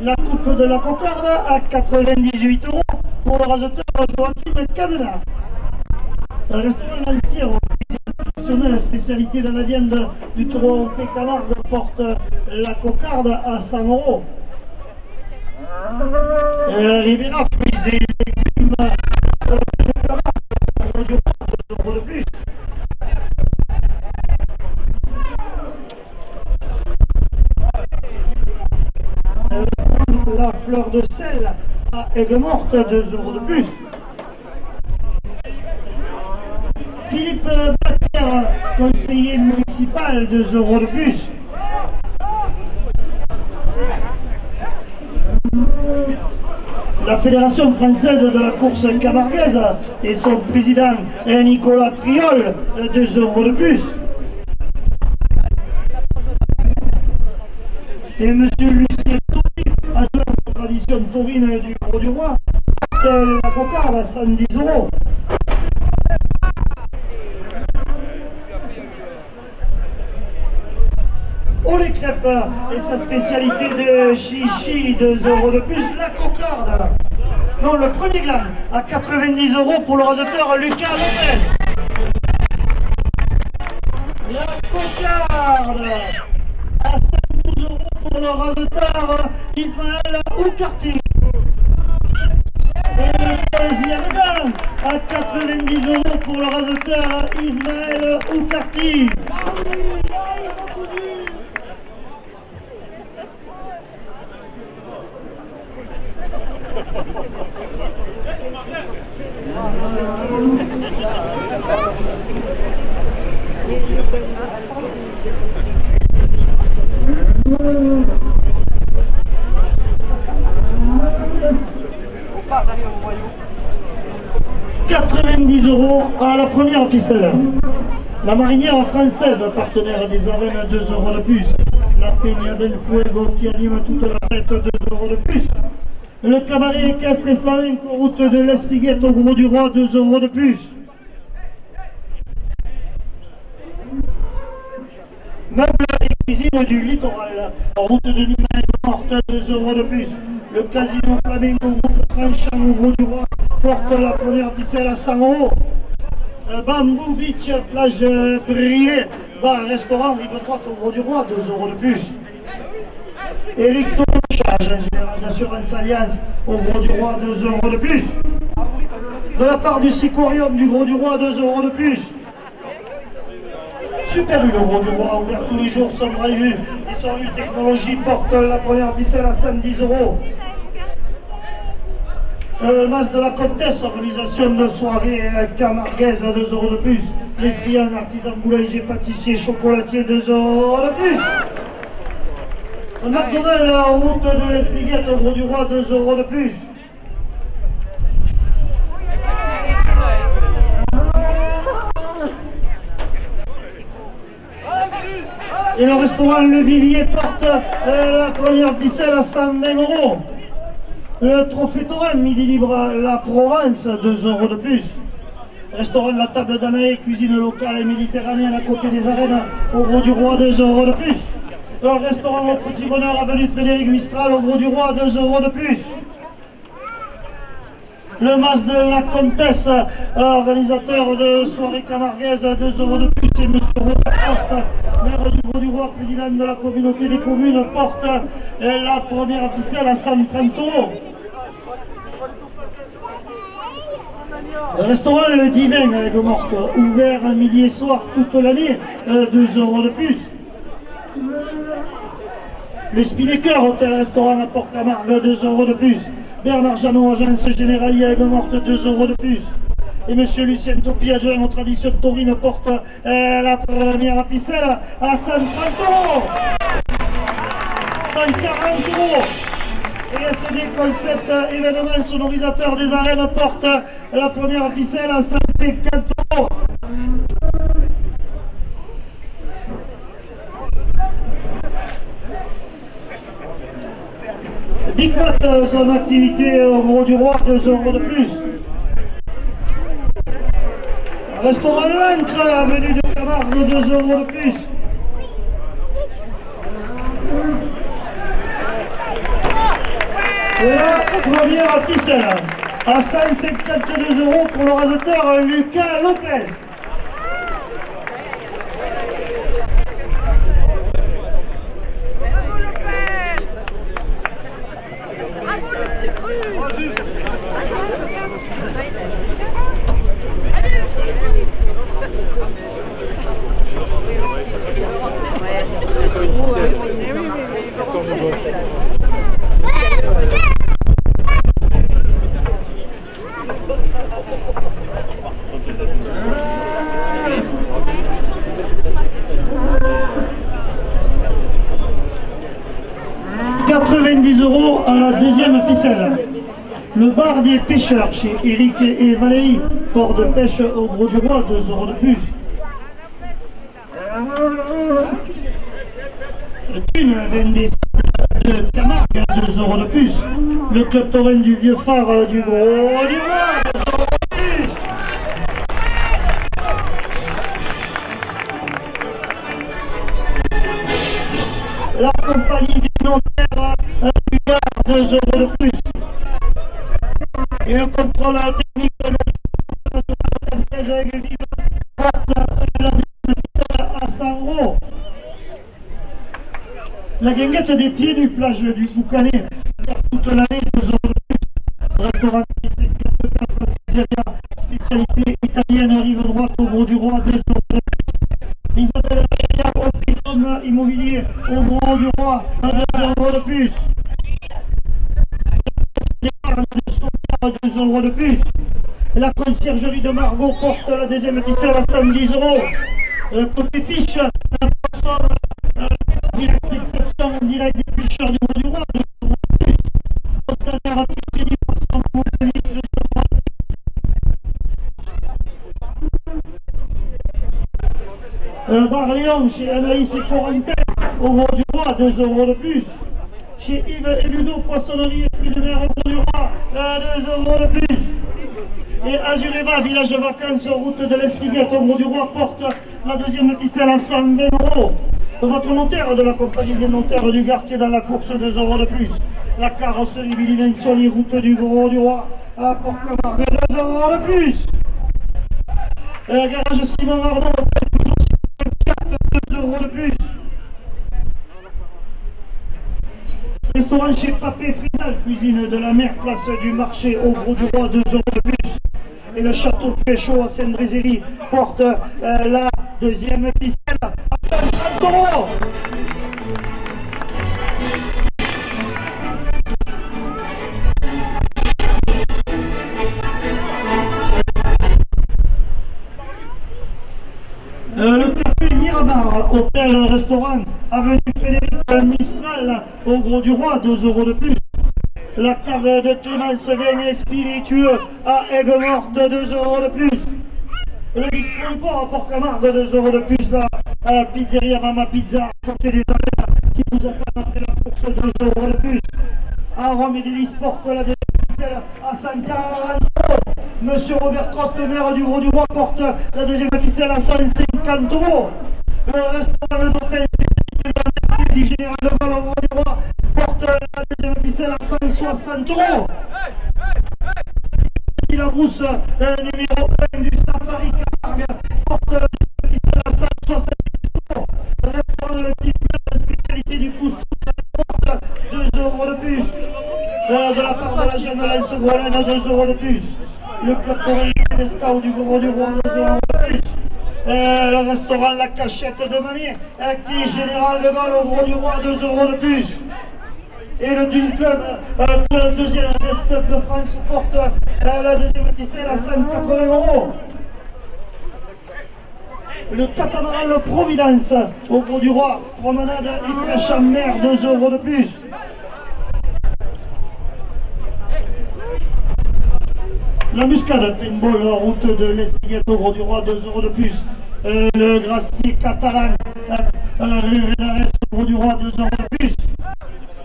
[SPEAKER 1] La coupe de la cocarde à 98 € pour le raseteur Joachim Cadena. Le restaurant Lancière, la spécialité de la viande du taureau P. Camargue, porte la cocarde à 100 €. Rivera, fruits et légumes, du roi, 2 € de plus. La fleur de sel à Aigues-Mortes, 2 € de plus. Philippe Batière, conseiller municipal, 2 € de plus. La Fédération française de la course camarguaise et son président Nicolas Triol, 2 € de plus. Et M. Lucien Tourny, adjoint aux traditions taurines du Gros du Roi, la cocarde à 110 €. Oh les crêpes et sa spécialité de chichi, 2 € de plus, la cocarde. Non, le premier gland à 90 € pour le raseteur Lucas Lopez. La cocarde à 112 € pour le raseteur Ismaël Oukarti. Et le deuxième gland à 90 € pour le raseteur Ismaël Oukarti.
[SPEAKER 2] Pas, j'arrive au royaume.
[SPEAKER 1] 90 € à la première ficelle. La marinière française, partenaire des arènes, 2 € de plus. La Peña del Fuego qui anime toute la fête, 2 € de plus. Le cabaret équestre et flamenco, route de l'Espiguette au Gros du Roi, 2 € de plus. Meubles et cuisine du littoral, route de Lima et Morte, 2 € de plus. Le casino flamenco, groupe Tranchant au Gros du Roi, porte la première ficelle à 100 €. Bamboo Beach, plage privée, bar, restaurant, rive droite au Gros du Roi, 2 € de plus. Éric Tourchage, général d'assurance Alliance au Gros du Roi, 2 € de plus. De la part du Sicorium du Gros du Roi, 2 € de plus. Super U, le Gros du Roi, ouvert tous les jours, son drive-u et son U Technologie porte la première ficelle à 110 €. Le Mas de la Comtesse, organisation de soirée camarguaise, 2 € de plus. Les friands, artisans, boulangers, pâtissiers, chocolatiers, 2 € de plus. Le McDonald's en route de l'Espiguette au Gros du Roi, 2 € de plus. Et le restaurant Le Vivier porte la première ficelle à 120 €. Le Trophée Taurin, midi libre à la Provence, 2 € de plus. Restaurant La Table d'Anaé, cuisine locale et méditerranéenne à côté des arènes, au Gros du Roi, 2 € de plus. Le restaurant Au Petit Bonheur, avenue Frédéric Mistral, au Gros du Roi, 2 € de plus. Le Mas de la Comtesse, organisateur de soirée camarguaise, 2 € de plus. Et M. Robert Coste, maire du Gros du Roi, président de la communauté des communes, porte la première ficelle à 130 €. Le restaurant Le Divin avec Morte, ouvert midi et soir toute l'année, 2 € de plus. Le Spinnaker, hôtel-restaurant à Port-Camargue, 2 € de plus. Bernard Janot, agence généralière avec Morte, 2 € de plus. Et M. Lucien Topi, adjoint aux traditions taurines, porte la première ficelle à 130 €. 140 €. Et SD Concept événement sonorisateur des arènes porte la première ficelle à 150 €. Big Mat, son activité au Gros du Roi, 2 € de plus. Restaurant L'Ancre, avenue de Camargue, 2 € de plus. La première ficelle à 152 € pour le raseteur Lucas Lopez. € à la deuxième ficelle. Le bar des pêcheurs chez Eric et Valérie, port de pêche au Gros du Roi, 2 € de plus. Une vendée de Camargue, 2 € de plus. Le club taurin du Vieux Phare du Gros du Roi, 2 € de plus. La compagnie des notaires du Gard, 2 € de plus. Et le contrôle technique de la 73 avec Vive porte la ficelle à 100 €. La guinguette des pieds du plage du Foucanet, toute l'année, 2 € de plus. Restaurant 54 pizzeria, spécialité italienne, rive droite au Gros du Roi, 2 € de plus. Isabelle Chaya, Optimum Immobilier au Gros du Roi, 2 € de plus. 2 € de plus. La conciergerie de Margot porte la deuxième ficelle à 110 €. Côté fiche, poisson direct exception en direct des pêcheurs du Gros du Roi, 2 € de plus. Conteneur à crédit poisson Montpellier, 2 € de plus. Bar Léon chez Anaïs et Corentin au Gros du Roi, 2 € de plus. Chez Yves et Ludo, poissonnerie et fruits de mer au Gros du Roi, 2 € de plus. Et Azureva, village vacances, route de l'Espiguette au Gros du Roi, porte la deuxième ficelle à 120 €. Votre notaire de la compagnie des notaires du Gard qui est dans la course, 2 € de plus. La carrosserie Billy route du Gros du Roi à Port-Camargue, 2 € de plus. Garage Simon Arnaud, 2 € de plus. Restaurant chez Papé Frisal, cuisine de la mer, place du marché au Gros du Roi, 2 € de plus. Et le château de Péchaud à Saint-Brézéry porte la deuxième ficelle à 130 euros. Le café Miramar, hôtel-restaurant, avenue Frédéric Mistral, au Gros du Roi, 2 euros de plus. La cave de Clémence Vin et Spiritueux à Aigues-Mortes, 2 euros de plus. Le bistrot du port à Port-Camargue, 2 euros de plus. La pizzeria Mama Pizza, à côté des arènes, qui vous attend après la course, 2 euros de plus. À Rome et Délice porte la deuxième ficelle à 140 euros. Monsieur Robert Croste, maire du Gros du Roi, porte la deuxième ficelle à 150 euros. Le restaurant Le Dauphin, spécialité de la mer du général de Gaulle au Gros du Roi, porte la deuxième ficelle à 160 euros. La brousse numéro 1 du Safari Camargue porte la deuxième ficelle à 170 euros. Le restaurant Le Petit Bleu, spécialité du couscous, porte 2 euros de plus. De la part de la jeune Lance Groline, 2 euros de plus. Le club corrélé des scouts du Gros du Roi, 2 euros de plus. Le restaurant La Cachette de Mamie, qui est général de Gaulle au Gros du Roi, 2 euros de plus. Et le Dune Club, le deuxième club de France, porte la deuxième ficelle à 180 euros. Le catamaran Le Providence au Gros du Roi, promenade et pêche en mer, 2 euros de plus. La Muscade Paintball, route de l'Espiguette au Gros du Roi, 2 euros de plus. Le Gracier Catalan, au Gros du Roi, 2 euros de plus.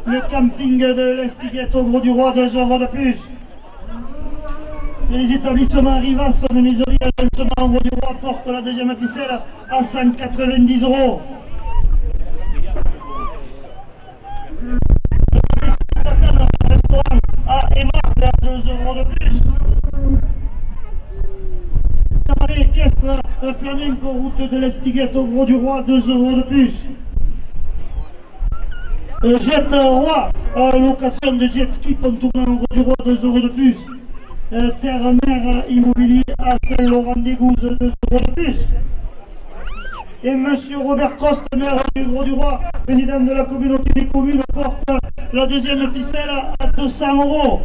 [SPEAKER 1] Le camping de l'Espiguette au Gros du Roi, 2 euros de plus. Les établissements Rivas, menuiserie et lancement au Gros du Roi portent la deuxième ficelle à 190 euros. Le restaurant à Emars, 2 euros de plus. Cabaret équestre flamenco, route de l'Espiguette au Gros du Roi, 2 euros de plus. Jet Roi, location de jet ski pontournant au Gros du Roi, 2 euros de plus. Terre-mer immobilier à Saint-Laurent-des-Gouzes, 2 euros de plus. Et monsieur Robert Croste, maire du Gros du Roi, président de la communauté des communes, porte la deuxième ficelle à 200 euros.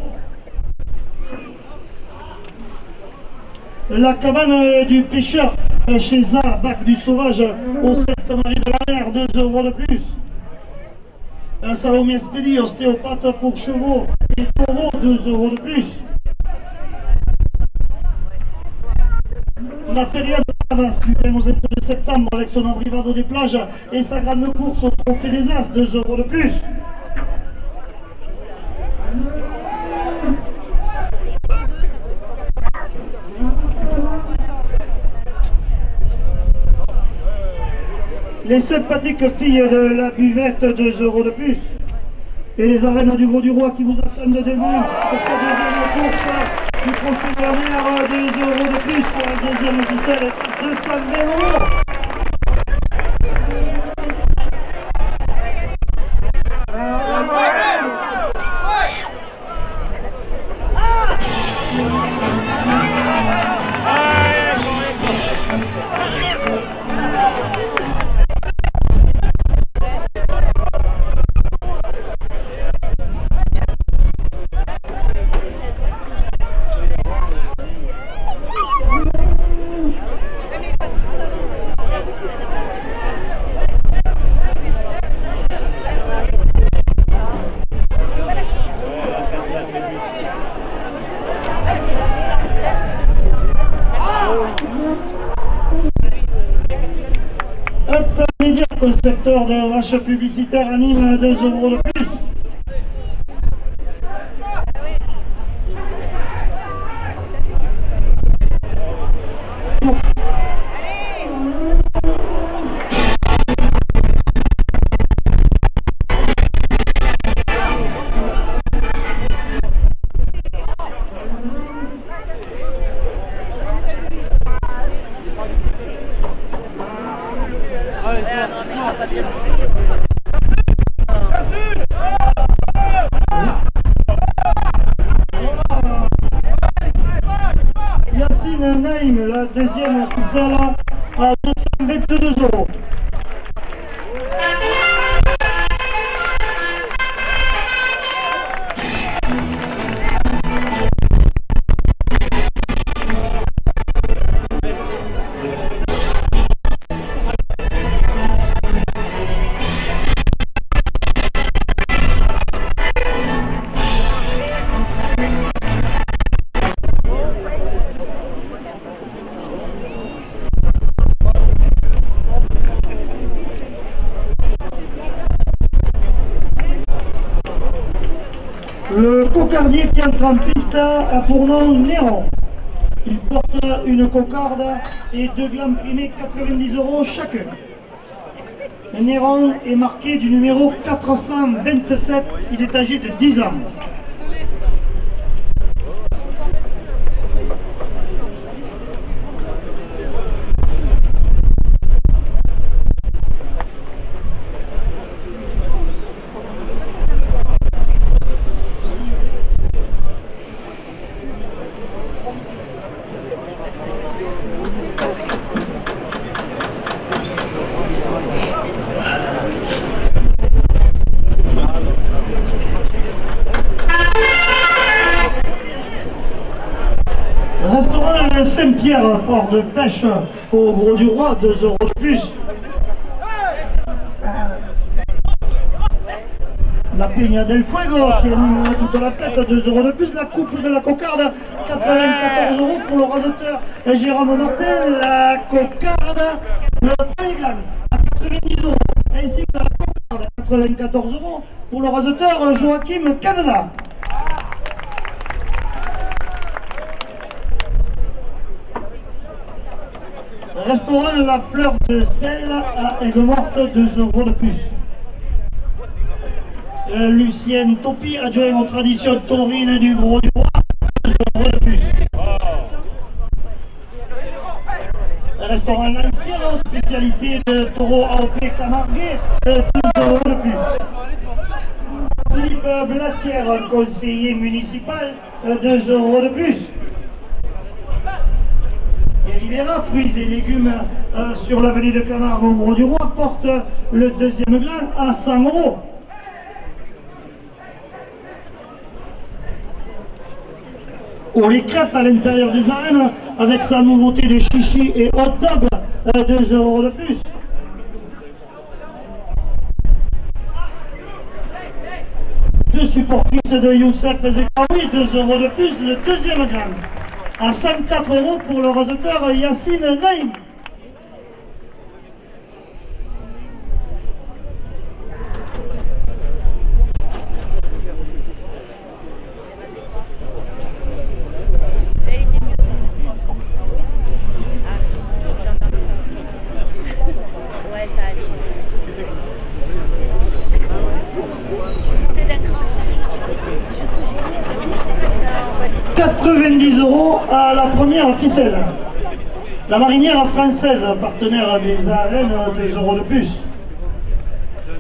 [SPEAKER 1] La cabane du pêcheur chez A, Bac du Sauvage, au Sainte-Marie de la Mer, 2 euros de plus. Un Salomé Spédi, ostéopathe pour chevaux et taureaux, 2 euros de plus. La période de Havas du 1 au 22 septembre avec son abrivado des plages et sa grande course au Trophée des As, 2 euros de plus. Les sympathiques filles de la buvette, 2 euros de plus. Et les arènes du Gros du Roi qui vous attendent demain pour cette deuxième course du Trophée de la Mer, 2 euros de plus sur la deuxième ficelle, 220 euros. Le secteur de vaches publicitaires anime 2 euros de plus. Yacine Naïm, la deuxième ficelle à 222 euros. Le cocardier qui entre en piste a pour nom Néron. Il porte une cocarde et 2 glands primés, 90 € chacun. Néron est marqué du numéro 427, il est âgé de 10 ans. Restaurant Saint-Pierre, port de pêche au Gros du Roi, 2 € de plus. La Peña del Fuego qui anime toute la fête, 2 € de plus. La coupe de la cocarde, 94 € pour le raseteur Jérôme Martel. La cocarde de Péglan à 90 €, ainsi que la cocarde à 94 € pour le raseteur Joachim Canada. Restaurant La Fleur de Sel à Aigues-Mortes, 2 € de plus. Lucien Topi, adjoint aux traditions taurines du Gros du Roi, 2 € de plus. Restaurant Lancière, spécialité de taureau AOP Camarguais, 2 € de plus. Philippe Blatière, conseiller municipal, 2 € de plus. Et Rivera, fruits et légumes sur l'avenue de Camargue au Gros du Roi, porte le 2e gland à 100 €. Ou les crêpes à l'intérieur des arènes, avec sa nouveauté de chichi et hot dog, 2 € de plus. Deux supportrices de Youssef Zekaoui, 2 € de plus, le 2e gland. À 104 € pour le raseteur Yacine Naïm.
[SPEAKER 3] Ouais, ça allait.
[SPEAKER 1] 90 € à la première ficelle. La marinière française, partenaire des arènes, 2 € de plus.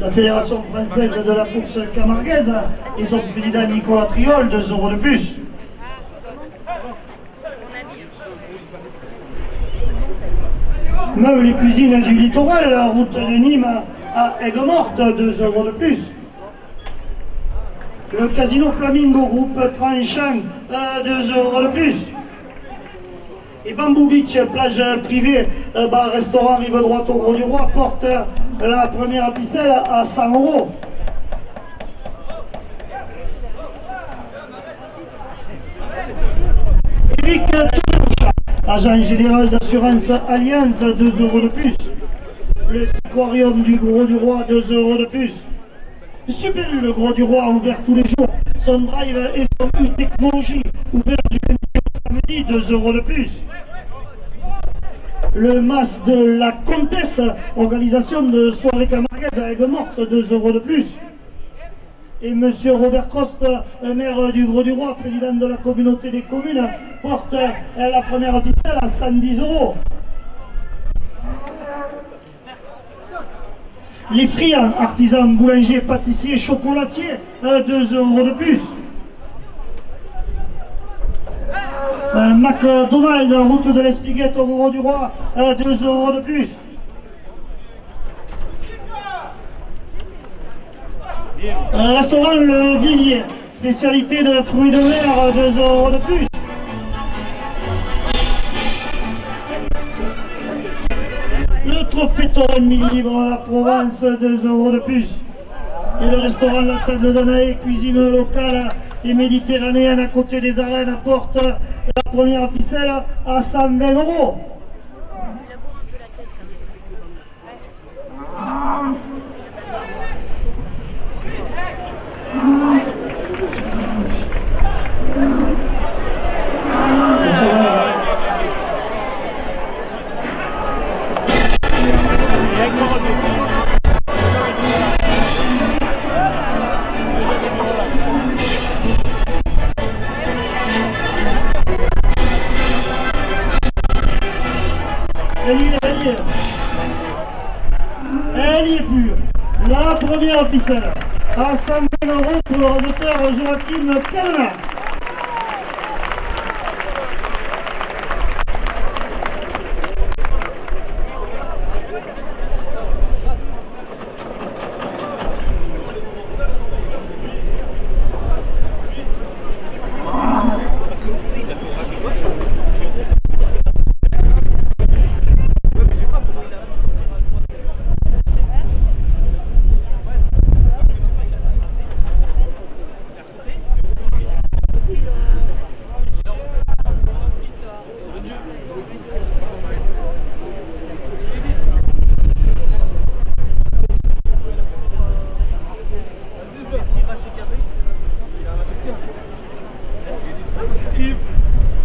[SPEAKER 1] La Fédération française de la course camarguaise et son président Nicolas Triol, 2 € de plus. Meubles et cuisines du littoral, route de Nîmes à Aigues-Mortes, 2 € de plus. Le Casino Flamingo, groupe Tranchant, 2 € de plus. Et Bamboo Beach, plage privée, bar restaurant rive droite au Gros du Roi, porte la première ficelle à 100 €. Eric Touloucha, agent général d'assurance Alliance, 2 € de plus. Le Aquarium du Gros du Roi, 2 € de plus. Super U, le Gros du Roi, ouvert tous les jours. Son drive et son U technologie, ouvert du lundi au samedi, 2 € de plus. Le Mas de la Comtesse, organisation de soirée camarguaise à Aigues-Mortes, 2 € de plus. Et monsieur Robert Crost, maire du Gros du Roi, président de la communauté des communes, porte la première ficelle à 110 €. Les friands, artisans, boulangers, pâtissiers, chocolatiers, 2 € de plus. McDonald's, route de l'Espiguette au Gros du Roi, 2 € de plus. Restaurant Le Villiers, spécialité de fruits de mer, 2 € de plus. Le trophée Taurin 1000 livres à la Provence, 2 € de plus. Et le restaurant La Table d'Anaé, cuisine locale et méditerranéenne à côté des arènes, apporte la première ficelle à 120 €. première ficelle à 120 € pour le réalisateur Joachim Kalna.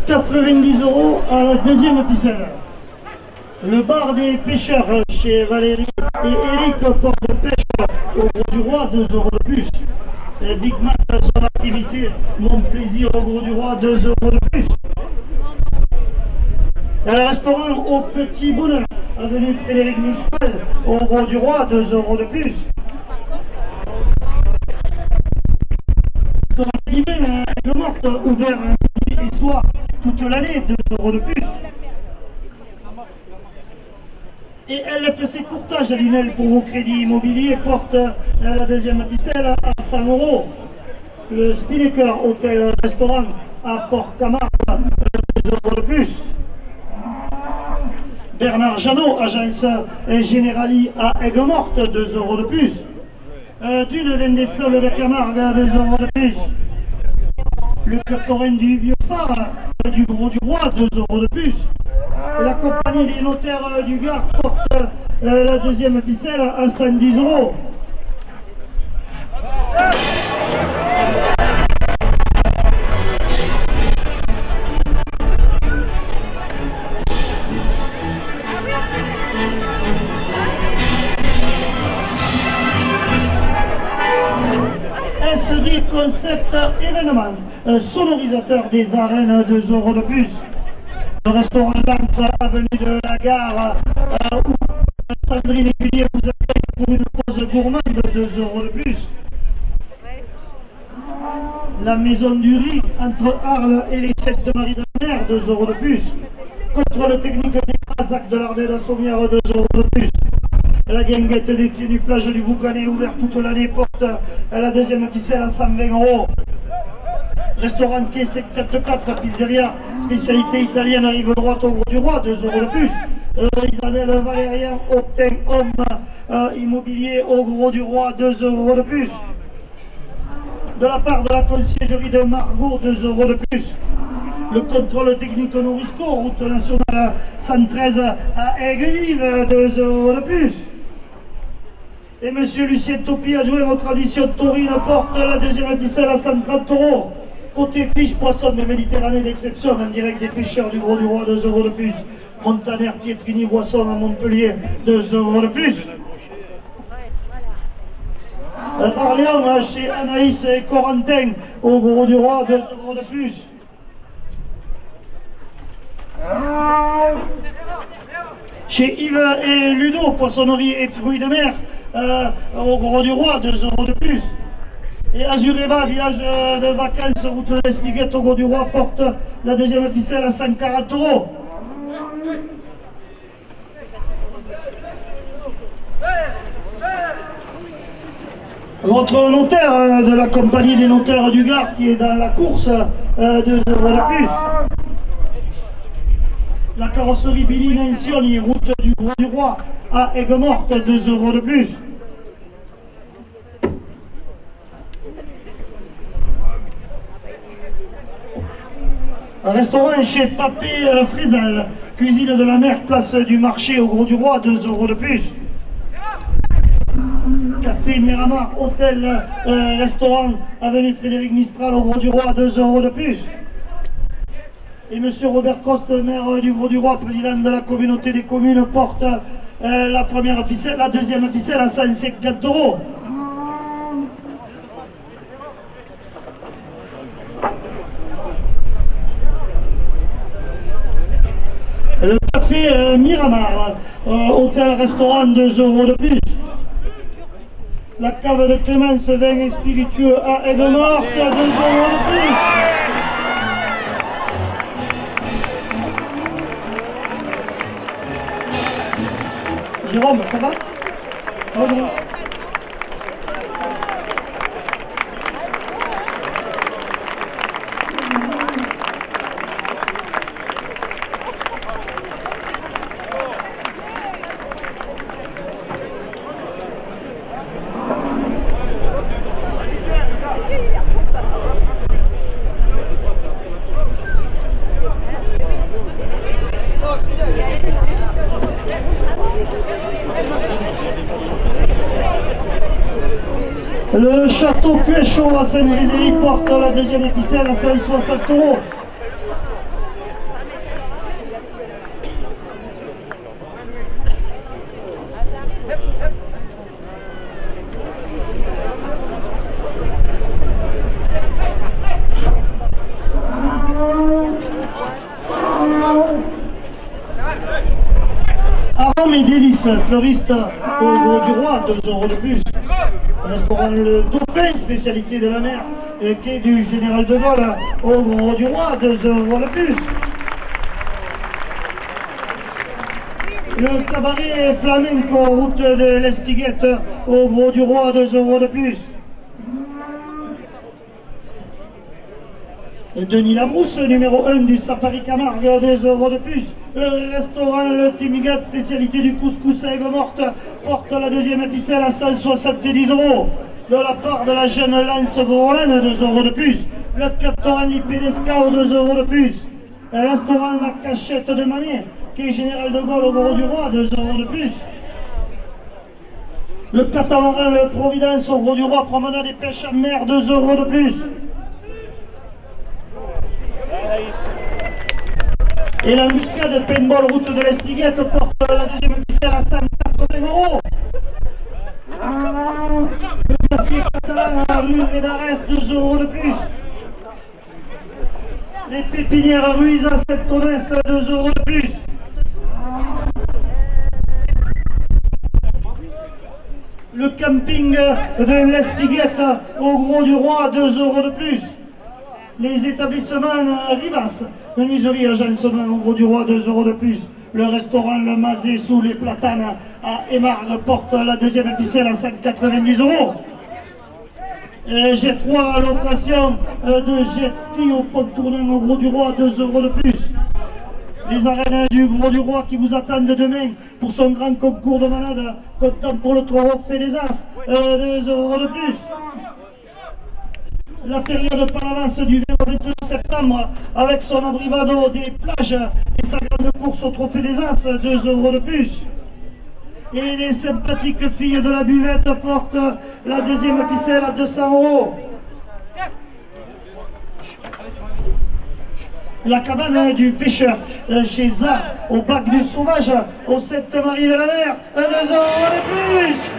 [SPEAKER 1] €90 à la deuxième ficelle. Le bar des pêcheurs chez Valérie et Eric, port de pêche au Gros du Roi, 2 € de plus. Et Big Mac, son activité, mon plaisir au Gros du Roi, 2 € de plus. Et le restaurant au Petit Bonheur, avenue Frédéric Mistral, au Gros du Roi, 2 € de plus. Restaurant divin, Aigues Mortes, ouvert midi et soir toute l'année, 2 € de plus. Et LFC Courtage à Lunel pour vos crédits immobiliers porte la deuxième ficelle à 100 €. Le Spinnaker Hôtel Restaurant à Port-Camargue, 2 € de plus. Bernard Janot, agence Generali à Aigues-Mortes, 2 € de plus. Dune Vin des Sables de Camargue, 2 € de plus. Le Club Taurin du Vieux-Phare du Gros du Roi, 2 € de plus. Et la compagnie des notaires du Gard porte la deuxième ficelle à 110 €. SD Concept événement, sonorisateur des arènes, 2 € de plus. Le restaurant L'Ancre, avenue de la Gare, où Sandrine Éculier vous accueille pour une pause gourmande, 2 € de plus. La maison du riz entre Arles et les Saintes-Maries de la Mer, 2 € de plus. Contrôle technique des Casacs de l'Ardenne à Sommières, 2 € de plus. La guinguette des pieds du plage du Boucanet, ouvert toute l'année, porte la deuxième ficelle à 120 €. Restaurant Quai 54, pizzeria, spécialité italienne, rive droite au Gros du Roi, 2 € de plus. Isabelle Valérien, Optin Homme, immobilier au Gros du Roi, 2 € de plus. De la part de la conciergerie de Margot, 2 € de plus. Le contrôle technique Norisco, route nationale 113 à Aigues-Vives, 2 € de plus. Et monsieur Lucien Topi, adjoint aux traditions taurines, porte la deuxième ficelle à 130 €. Côté fiche, poisson de Méditerranée d'exception, en direct des pêcheurs du Gros du Roi, 2 € de plus. Montaner, Pietrini, Boisson à Montpellier, 2 € de plus. Parlions chez Anaïs et Corentin au Gros du Roi, 2 € de plus. Chez Yves et Ludo, poissonnerie et fruits de mer, au Gros du Roi, 2 € de plus. Et Azureva, village de vacances, route de l'Espiguette au Gros du Roi, porte la deuxième ficelle à 140 €. Votre notaire de la compagnie des notaires du Gard qui est dans la course, 2 € de plus. La carrosserie Billy Nancioni, route du Gros du Roi à Aigues-Mortes, 2 € de plus. Un restaurant chez Papé Frézal, cuisine de la mer, place du marché au Gros du Roi, 2 € de plus. Café Miramar, hôtel, restaurant, avenue Frédéric Mistral au Gros du Roi, 2 € de plus. Et monsieur Robert Coste, maire du Gros du Roi, président de la communauté des communes, porte la première ficelle, la deuxième ficelle à 150 €. Le café Miramar, hôtel-restaurant, 2 € de plus. La cave de Clémence, vin et spiritueux à Aigues-Mortes, 2 € de plus. Jérôme, ça va? Bonjour. Le château Puéchaud à Saint-Brézéry porte la deuxième épicelle à 160 €. Arômes et délices, fleuriste au Gros du Roi, 2 € de plus. Restaurant Le Dauphin, spécialité de la mer, quai du Général de Gaulle au Gros du Roi, 2 € de plus. Le cabaret flamenco, route de l'Espiguette au Gros du Roi, 2 € de plus. Denis Labrousse, numéro 1 du Safari Camargue, 2 € de plus. Le restaurant Le Timigat, spécialité du couscous à Aigues-Mortes, porte la deuxième épicelle à 170 €. De la part de la jeune Lance Groland, 2 € de plus. Le restaurant Lipédescao, 2 € de plus. Le restaurant La Cachette de Mamie, quai Général de Gaulle au Gros du Roi, 2 € de plus. Le catamaran Le Providence au Gros du Roi, promenade des pêches à mer, 2 € de plus. Et la muscade paintball route de l'Espiguette porte la deuxième épicelle à 180 €. Le glacier catalan à rue Rédarès, 2 € de plus. Les pépinières Ruiz à Saint-Onès, 2 € de plus. Le camping de l'Espiguette au Gros du Roi, 2 € de plus. Les établissements Rivas, menuiserie agencement au Gros du Roi, 2 € de plus. Le restaurant Le Mazet sous les platanes à Émargues porte la deuxième épicelle à 190 €. G3 location de jet ski au pont tournant au Gros du Roi, 2 € de plus. Les arènes du Gros du Roi qui vous attendent demain pour son grand concours de malades, comptant pour le trophée des As, 2 € de plus. La période par avance du 20 au 22 septembre avec son abrivado des plages et sa grande course au trophée des As, 2 € de plus. Et les sympathiques filles de la buvette portent la deuxième ficelle à 200 €. La cabane du pêcheur chez Z au bac du Sauvage au Sainte-Marie de la Mer, 2 € de plus.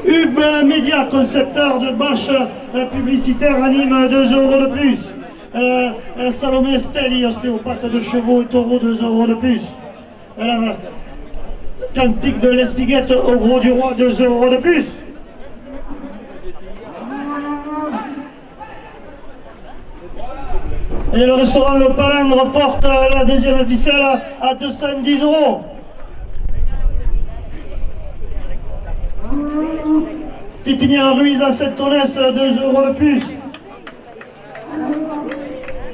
[SPEAKER 1] Hub Média, concepteur de bâches publicitaires, anime 2 € de plus. Salomé Spelli, ostéopathe de chevaux et taureaux, 2 € de plus. Camping de l'Espiguette au Gros du Roi, 2 € de plus. Et le restaurant Le Palingre porte la deuxième ficelle à 210 €. Pépinière Ruiz à Saint-Onès, 2 € de plus.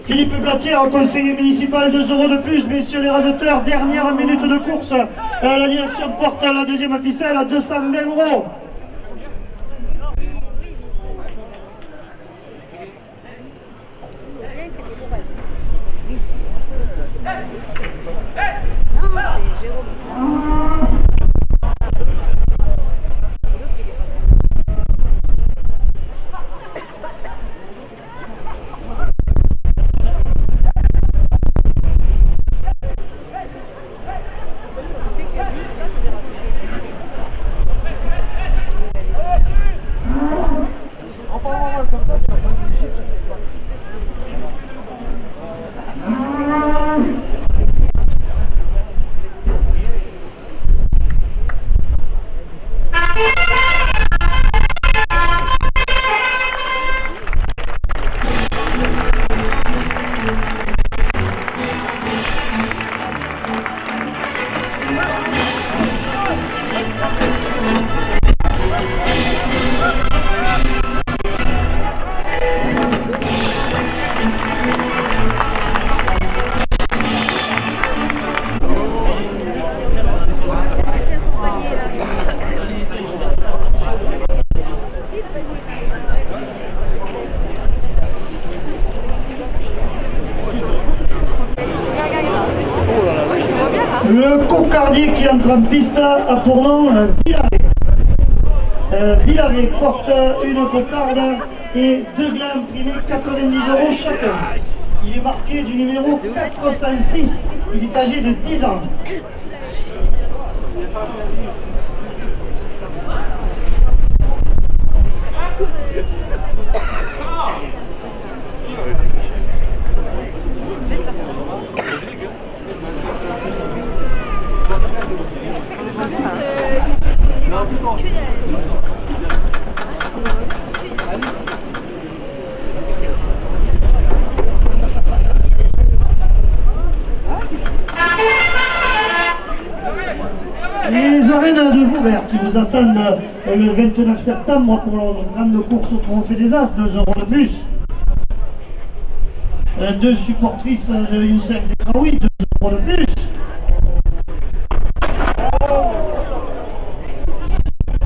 [SPEAKER 1] Philippe Blatière, conseiller municipal, 2 € de plus. Messieurs les raseteurs, dernière minute de course. La direction porte la deuxième ficelle à 220 €. Le cocardier qui entre en piste a pour nom Villaret. Villaret porte une cocarde et deux glands imprimés 90 € chacun. Il est marqué du numéro 406. Il est âgé de 10 ans. Les arènes de Vauvert qui vous attendent le 29 septembre pour leur grande course au Trophée des As, 2 € de plus. Deux supportrices de Youssef Zekraoui, 2 € de plus.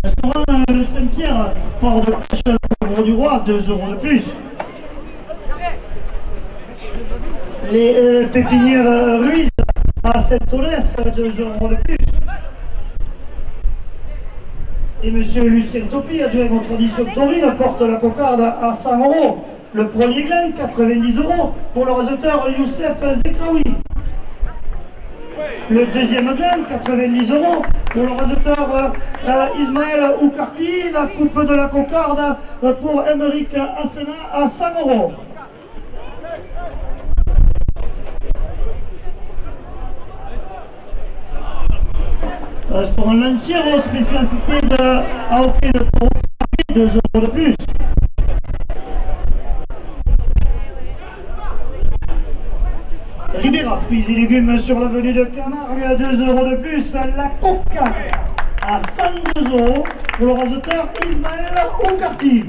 [SPEAKER 1] Restaurant le Saint-Pierre, port de pêche Pauvre du Roi, 2 € de plus. Les pépinières Ruiz à Saint-Olès, 2 € de plus. Et monsieur Lucien Topi, adjoint aux traditions taurines, porte la cocarde à 100 €. Le premier gland, 90 € pour le réseauteur Youssef Zekraoui. Le deuxième gland, 90 € pour le réseauteur Ismaël Oukarti. La coupe de la cocarde pour Émeric Assena à 100 €. Restaurant Lancière, spécialité de hockey de taureau, 2 € de plus. Ribera, fruits et légumes sur l'avenue de Camargue, 2 € de plus. La coca à 102 € pour le réseauteur Ismaël Oukarti.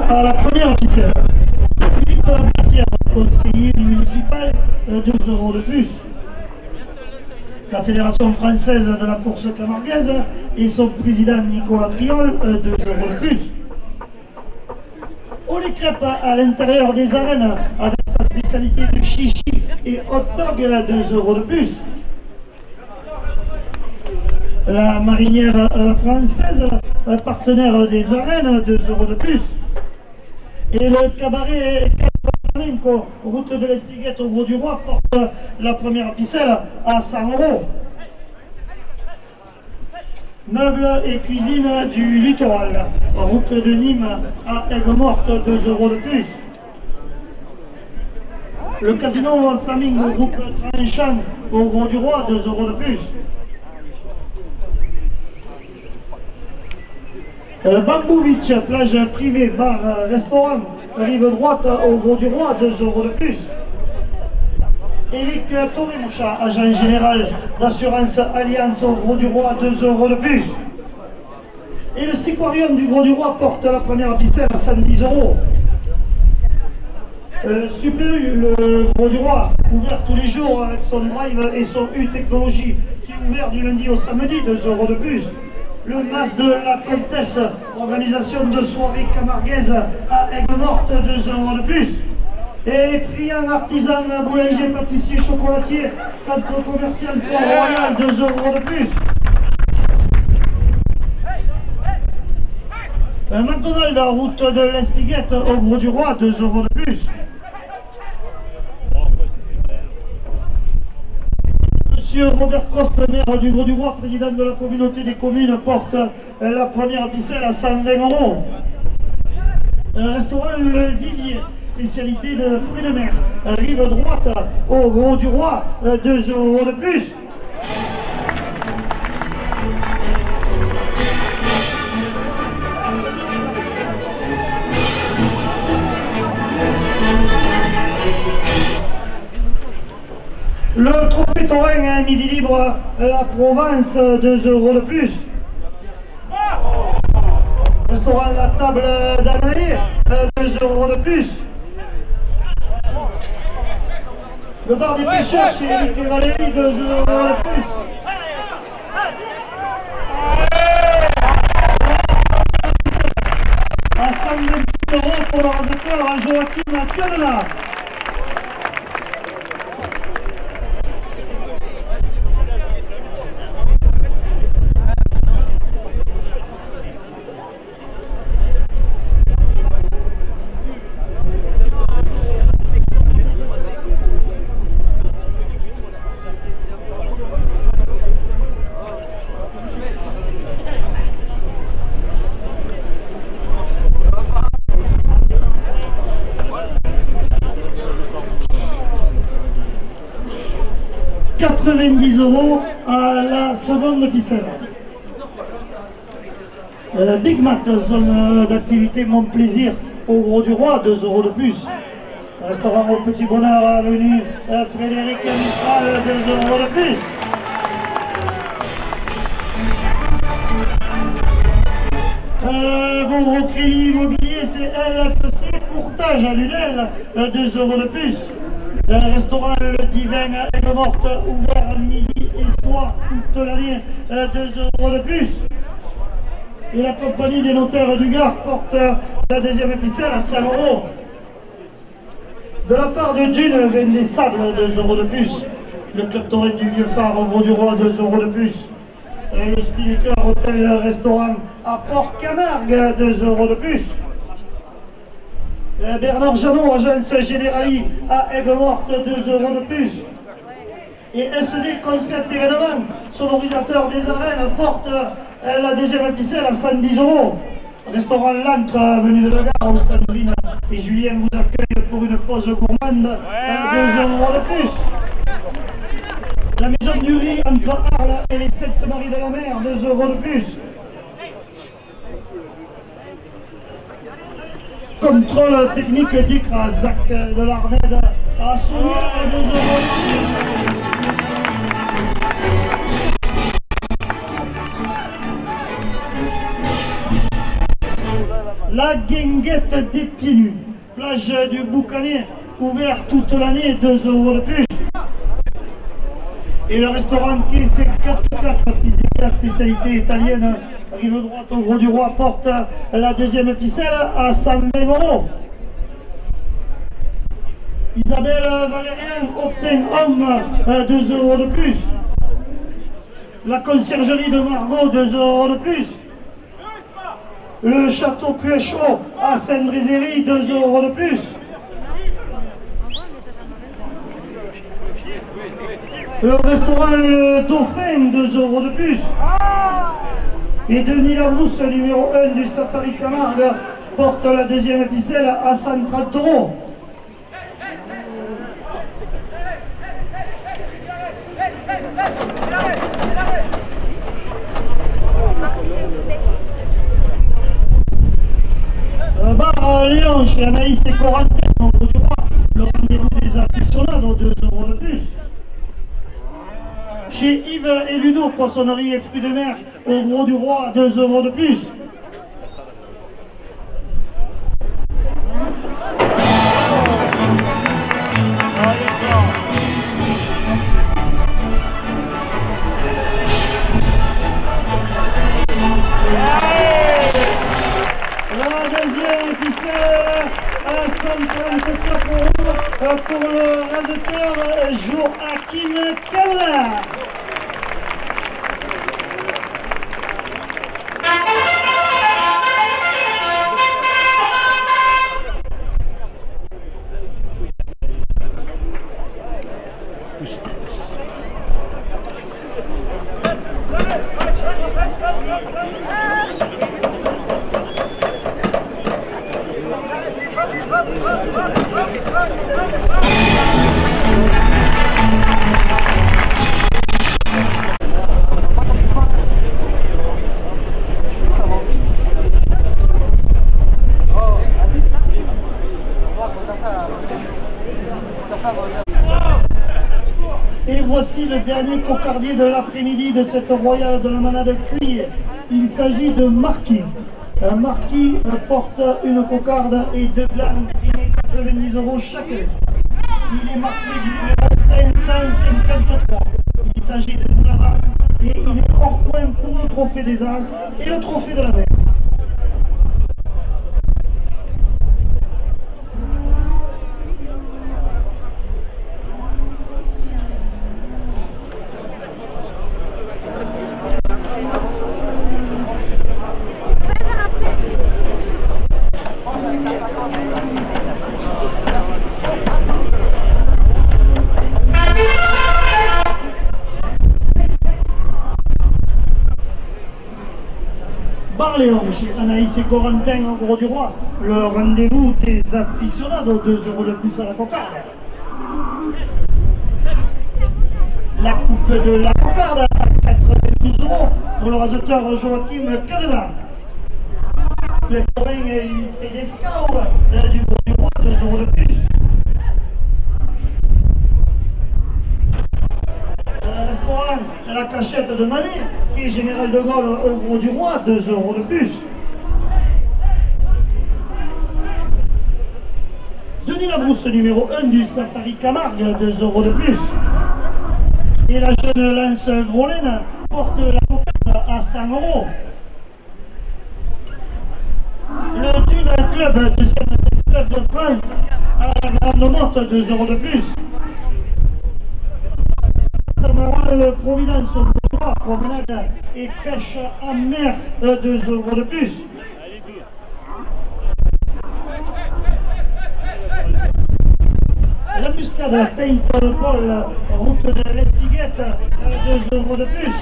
[SPEAKER 1] à la première ficelle. Philippe Matière, conseiller municipal, 2 € de plus. La Fédération française de la course camarguaise et son président Nicolas Triol, 2 € de plus. On les crêpes à l'intérieur des arènes avec sa spécialité de chichi et hot dog, 2 € de plus. La marinière française, partenaire des arènes, 2 € de plus. Et le cabaret Flamenco, route de l'Espiguette au Gros-du-Roi, porte la première ficelle à 100 €. Meubles et cuisine du littoral, route de Nîmes à Aigues-Mortes, 2 € de plus. Le casino Flamingo, groupe Tranchant au Gros-du-Roi, 2 € de plus. Bambouvic, plage privée, bar, restaurant, rive droite au Gros-du-Roi, 2 € de plus. Éric Torimoucha, agent général d'assurance Alliance au Gros-du-Roi, 2 € de plus. Et le Siquarium du Gros-du-Roi porte la première ficelle à 110 €. Super U, le Gros-du-Roi, ouvert tous les jours avec son drive et son U technologie, qui est ouvert du lundi au samedi, 2 € de plus. Le Mas de la Comtesse, organisation de soirée camarguaise à Aigues-Mortes, 2 € de plus. Et les friands artisans, boulangers, pâtissiers, chocolatiers, centre commercial Port-Royal, 2 € de plus. McDonald's, route de l'Espiguette, au Gros du Roi, 2 € de plus. Monsieur Robert Crost, maire du Gros du Roi, président de la communauté des communes, porte la première ficelle à 120 €. Restaurant Le Vivier, spécialité de fruits de mer, rive droite au Gros du Roi, 2 € de plus. Le trophée Taurin à midi libre, la Provence, 2 € de plus. Restaurant La Table d'Anaï, 2 € de plus. Le bar des pêcheurs chez Eric et Valérie, 2 € de plus. À 128 € pour le réalisateur à Joachim Canada. €90 à la seconde ficelle. Big Mac, zone d'activité Mon Plaisir au Gros du Roi, 2 € de plus. Restaurant au Petit Bonheur, avenue Frédéric Mistral, 2 € de plus. Vendre au crédit immobilier, c'est LFC, courtage à Lunel, 2 € de plus. Restaurant Le Divin à Aigues-Mortes, ouvert midi et soir toute l'année, 2 € de plus. Et la compagnie des notaires du Gard porte la deuxième ficelle à 5 €. De la part de Dune, Vin des Sables, 2 € de plus. Le Club Taurin du Vieux Phare au Gros du Roi, 2 € de plus. Le Spinnaker Hôtel Restaurant à Port-Camargue, 2 € de plus. Bernard Janot, agence Générali à Aigues-Mortes, 2 € de plus. Et SD Concept Événement, sonorisateur des arènes, porte la deuxième ficelle à 110 €. Restaurant L'Ancre, avenue de la Gare, au Sandrine. Et Julien vous accueille pour une pause gourmande, 2 € de plus. La maison du riz entre Arles et les Saintes-Maries de la Mer, 2 € de plus. Contrôle technique d'ICRA, ZAC de l'Armède à Sourières, 2 € de plus. La Guinguette des Pieds Nus, plage du Boucanet, ouvert toute l'année, 2 € de plus. Et le restaurant Quai C44, pizzeria spécialité italienne, rive droite au Gros du Roi, porte la deuxième ficelle à 120 €. Isabelle Valérien, obtient homme, 2 € de plus. La conciergerie de Margot, 2 € de plus. Le château Puéchaud à Saint-Drézéry, 2 € de plus. Le restaurant Le Dauphin, 2 € de plus. Et Denis Larousse, numéro 1 du Safari Camargue, porte la deuxième ficelle à 130 €. Bar Léon chez Anaïs et Corentin au Gros du Roi, le rendez-vous des aficionados, 2 € de plus. Chez Yves et Ludo, poissonnerie et fruits de mer au Gros du Roi, 2 € de plus. La deuxième ficelle à 134 € pour le raseteur Joachim Canada. Et voici le dernier cocardier de l'après-midi de cette royale de la manade cuir. Il s'agit de Marquis. Marquis porte une cocarde et deux blancs et 90 € chacun. Il est marqué du numéro 553. Il est âgé de 9 ans et il est hors point pour le trophée des As et le trophée de la mer. Barléon chez Anaïs et Corentin au Gros du Roi, le rendez-vous des aficionados, 2 € de plus à la cocarde. La coupe de la cocarde à 92 € pour le raseteur Joachim Cadena. Le corin Tedescao du Gros du Roi, 2 € de plus. Restaurant à la cachette de Mamie, qui est général de Gaulle au Gros du Roi, 2 € de plus. Denis Labrousse, numéro 1 du Satari Camargue, 2 € de plus. Et la jeune Lance Grolène porte la cocarde à 100 €. Le Thune Club, deuxième club de France, à la Grande Motte, 2 € de plus. Le Providence au droit, promenade et pêche en mer, 2 € de plus. L'embuscade Paint-Paul, route de l'Espiguette, 2 € de plus.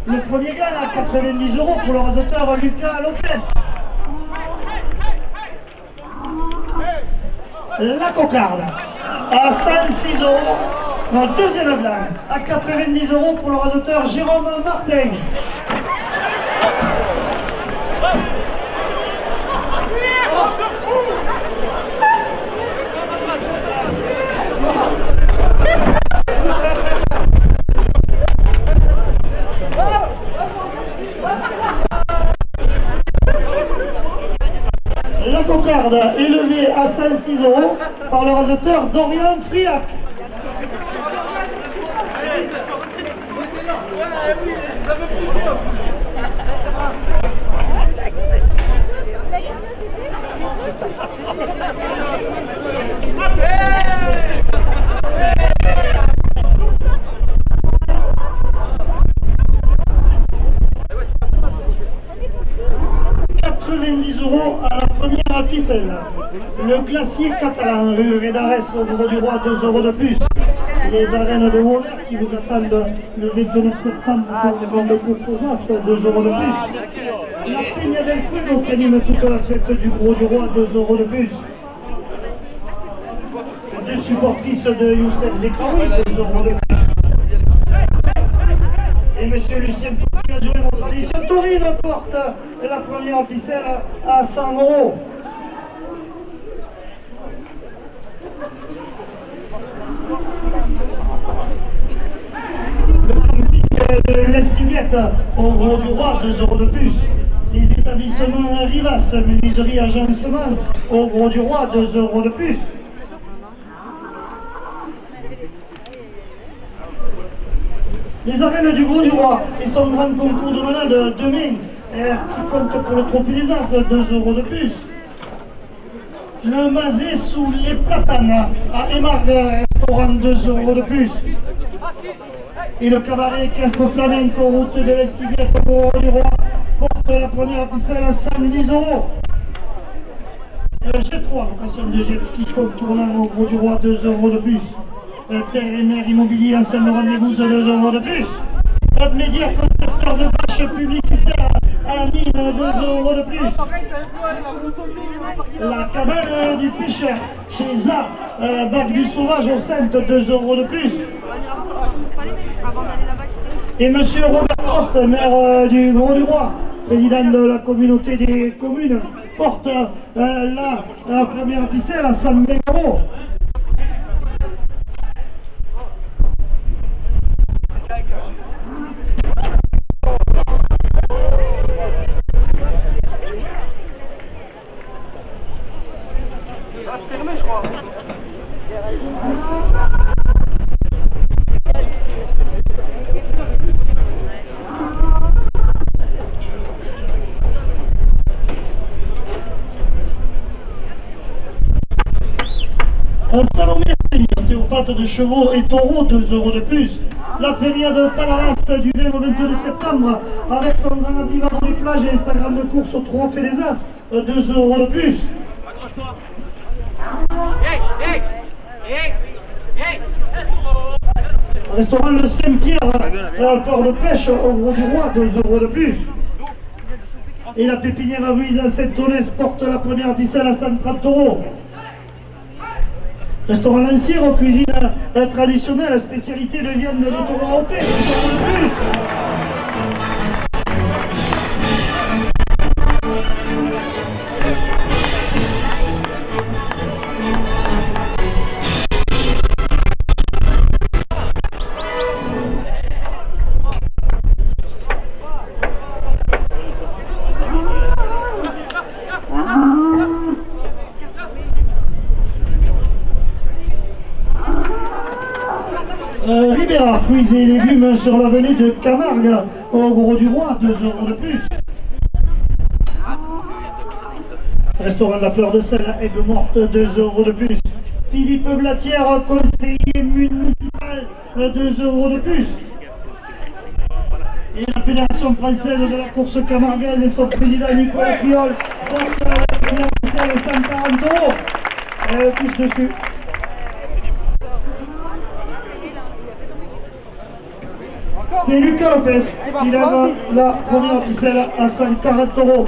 [SPEAKER 1] Le premier gagne à 90 € pour le raseteur Lucas Lopez. La cocarde à 106 €. Mon deuxième blague à 90 € pour le raseteur Jérôme Martin. La cocarde élevée à 106 € par le raseteur Dorian Friac. À la première ficelle. Le glacier catalan, rue Rédarès au Gros du Roi, 2 € de plus. Les arènes de Waller qui vous attendent le 29 septembre pour le Courfosas, 2 € de plus. La Peña del Fuego qui anime toute la fête du Gros du Roi, 2 € de plus. Deux supportrices de Youssef Zekraoui, 2 € de plus. Et monsieur Lucien qui a joué en tradition taurine porte la première ficelle à 100 €. Le camping de l'Espiguette au Gros du Roi, 2 € de plus. Les établissements Rivas, menuiserie, agencement au Gros du Roi, 2 € de plus. Les arènes du Gros du Roi et son grand concours de manade demain qui compte pour le trophée des As, 2 € de plus. Le Mazet sous les platanes à Émargue, restaurant, 2 € de plus. Et le cabaret équestre flamenco route de l'Espiguette au Gros du Roi porte la première ficelle à 110 €. Le G3, location de jet ski contournant au Gros du Roi, 2 € de plus. Terre et mer immobilier à Saint-Laurent-des-Gouzes, 2 € de plus. Top Média, concepteur de bâches affiche publicitaire à mine 2 € de plus. La cabane du pêcheur chez ZA, Bac du Sauvage au centre, 2 € de plus. Et monsieur Robert Trost, maire du Grau-du-Roi, président de la communauté des communes, porte la première ficelle à 120 €.
[SPEAKER 2] va se fermer, je crois.
[SPEAKER 1] Un salon ostéopathe de chevaux et taureaux, 2 € de plus. La feria de Palavas du 20 au 22 septembre, avec son grand abivado des plages et sa grande course au trophée des As, 2 € de plus.
[SPEAKER 2] Accroche-toi. Hey, hey, hey, hey.
[SPEAKER 1] Restaurant Le Saint-Pierre, port de pêche au Grau-du-Roi, 2 € de plus. Et la pépinière Ruiz à Saint-Onès porte la première ficelle à 130 €. Restaurant Lancier, cuisine traditionnelle, spécialité de viande de taureau AOP, 2 € de plus. Ribera, fruits et légumes sur l'avenue de Camargue, au Grau-du-Roi, 2 € de plus. Restaurant de la Fleur de Sel, Aigues-Mortes, 2 € de plus. Philippe Blatière, conseiller municipal, 2 € de plus. Et la Fédération française de la course camarguaise et son président Nicolas Priol porte la première ficelle à 140 €. Elle touche dessus. C'est Lucas Lopez qui lève la première ficelle à 140 €.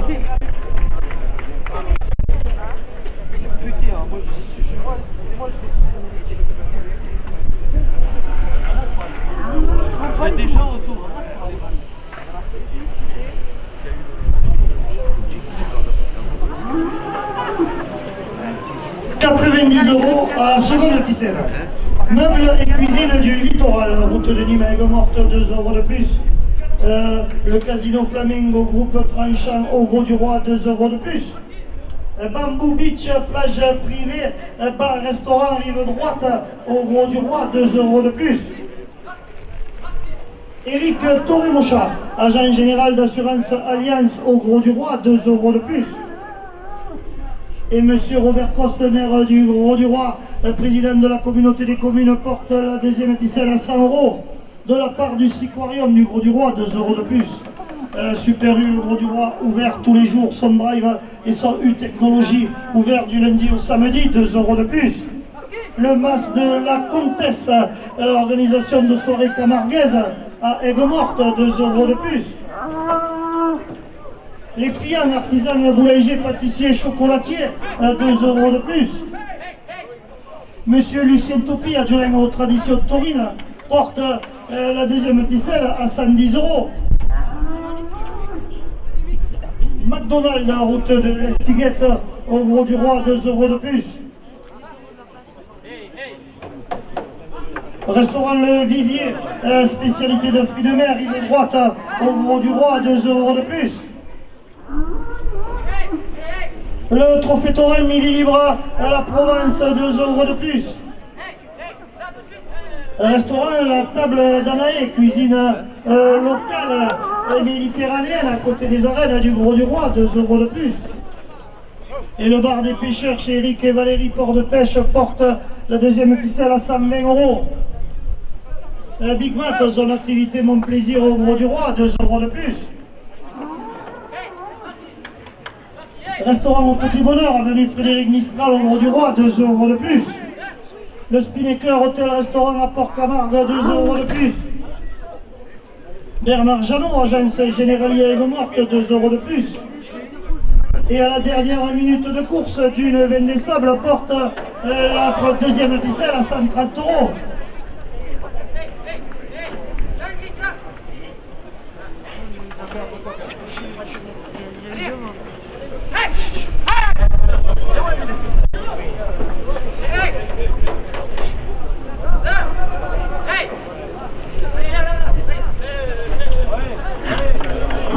[SPEAKER 2] Déjà autour.
[SPEAKER 1] 90 € à la seconde ficelle. Meubles et cuisine du littoral, route de Nîmes à Aigues-Mortes, 2 € de plus. Le casino Flamingo, groupe tranchant au Grau-du-Roi, 2 € de plus. Bamboo Beach, plage privée, bar, restaurant, rive droite au Grau-du-Roi, 2 € de plus. Eric Torremocha, agent général d'assurance Alliance au Grau-du-Roi, 2 € de plus. Et monsieur Robert Coste, maire du Grau-du-Roi, président de la communauté des communes, porte la deuxième ficelle à 100 € de la part du Siquarium du Grau-du-Roi, 2 € de plus. Super U, le Grau-du-Roi, ouvert tous les jours, son drive et son U technologie, ouvert du lundi au samedi, 2 € de plus. Le mas de la Comtesse, organisation de soirée camarguaise à Aigues-Mortes, 2 € de plus. Les friands, artisans, boulangers, pâtissiers, chocolatiers, 2 € de plus. Monsieur Lucien Topi, adjoint aux traditions taurines, porte la deuxième ficelle à 110 €. McDonald's, la route de l'Espiguette au Grau-du-Roi, 2 € de plus. Restaurant Le Vivier, spécialité de fruits de mer, rive droite au Grau-du-Roi, 2 € de plus. Le trophée taurin millilibre à la Provence, 2 € de plus. Restaurant La Table d'Anaé, cuisine locale méditerranéenne à côté des arènes du Grau-du-Roi, 2 € de plus. Et le bar des pêcheurs chez Eric et Valérie Port de Pêche porte la deuxième ficelle à 120 €. Big Mat, son activité Mon Plaisir au Grau-du-Roi, 2 € de plus. Restaurant au Petit Bonheur, avenue Frédéric Mistral au Grau-du-Roi, 2 € de plus. Le Spinnaker Hôtel Restaurant à Port-Camargue, 2 € de plus. Bernard Janot, agence généralière morte, 2 € de plus. Et à la dernière minute de course d'une Veine des Sables porte la deuxième ficelle à 130 €.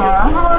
[SPEAKER 4] Ah.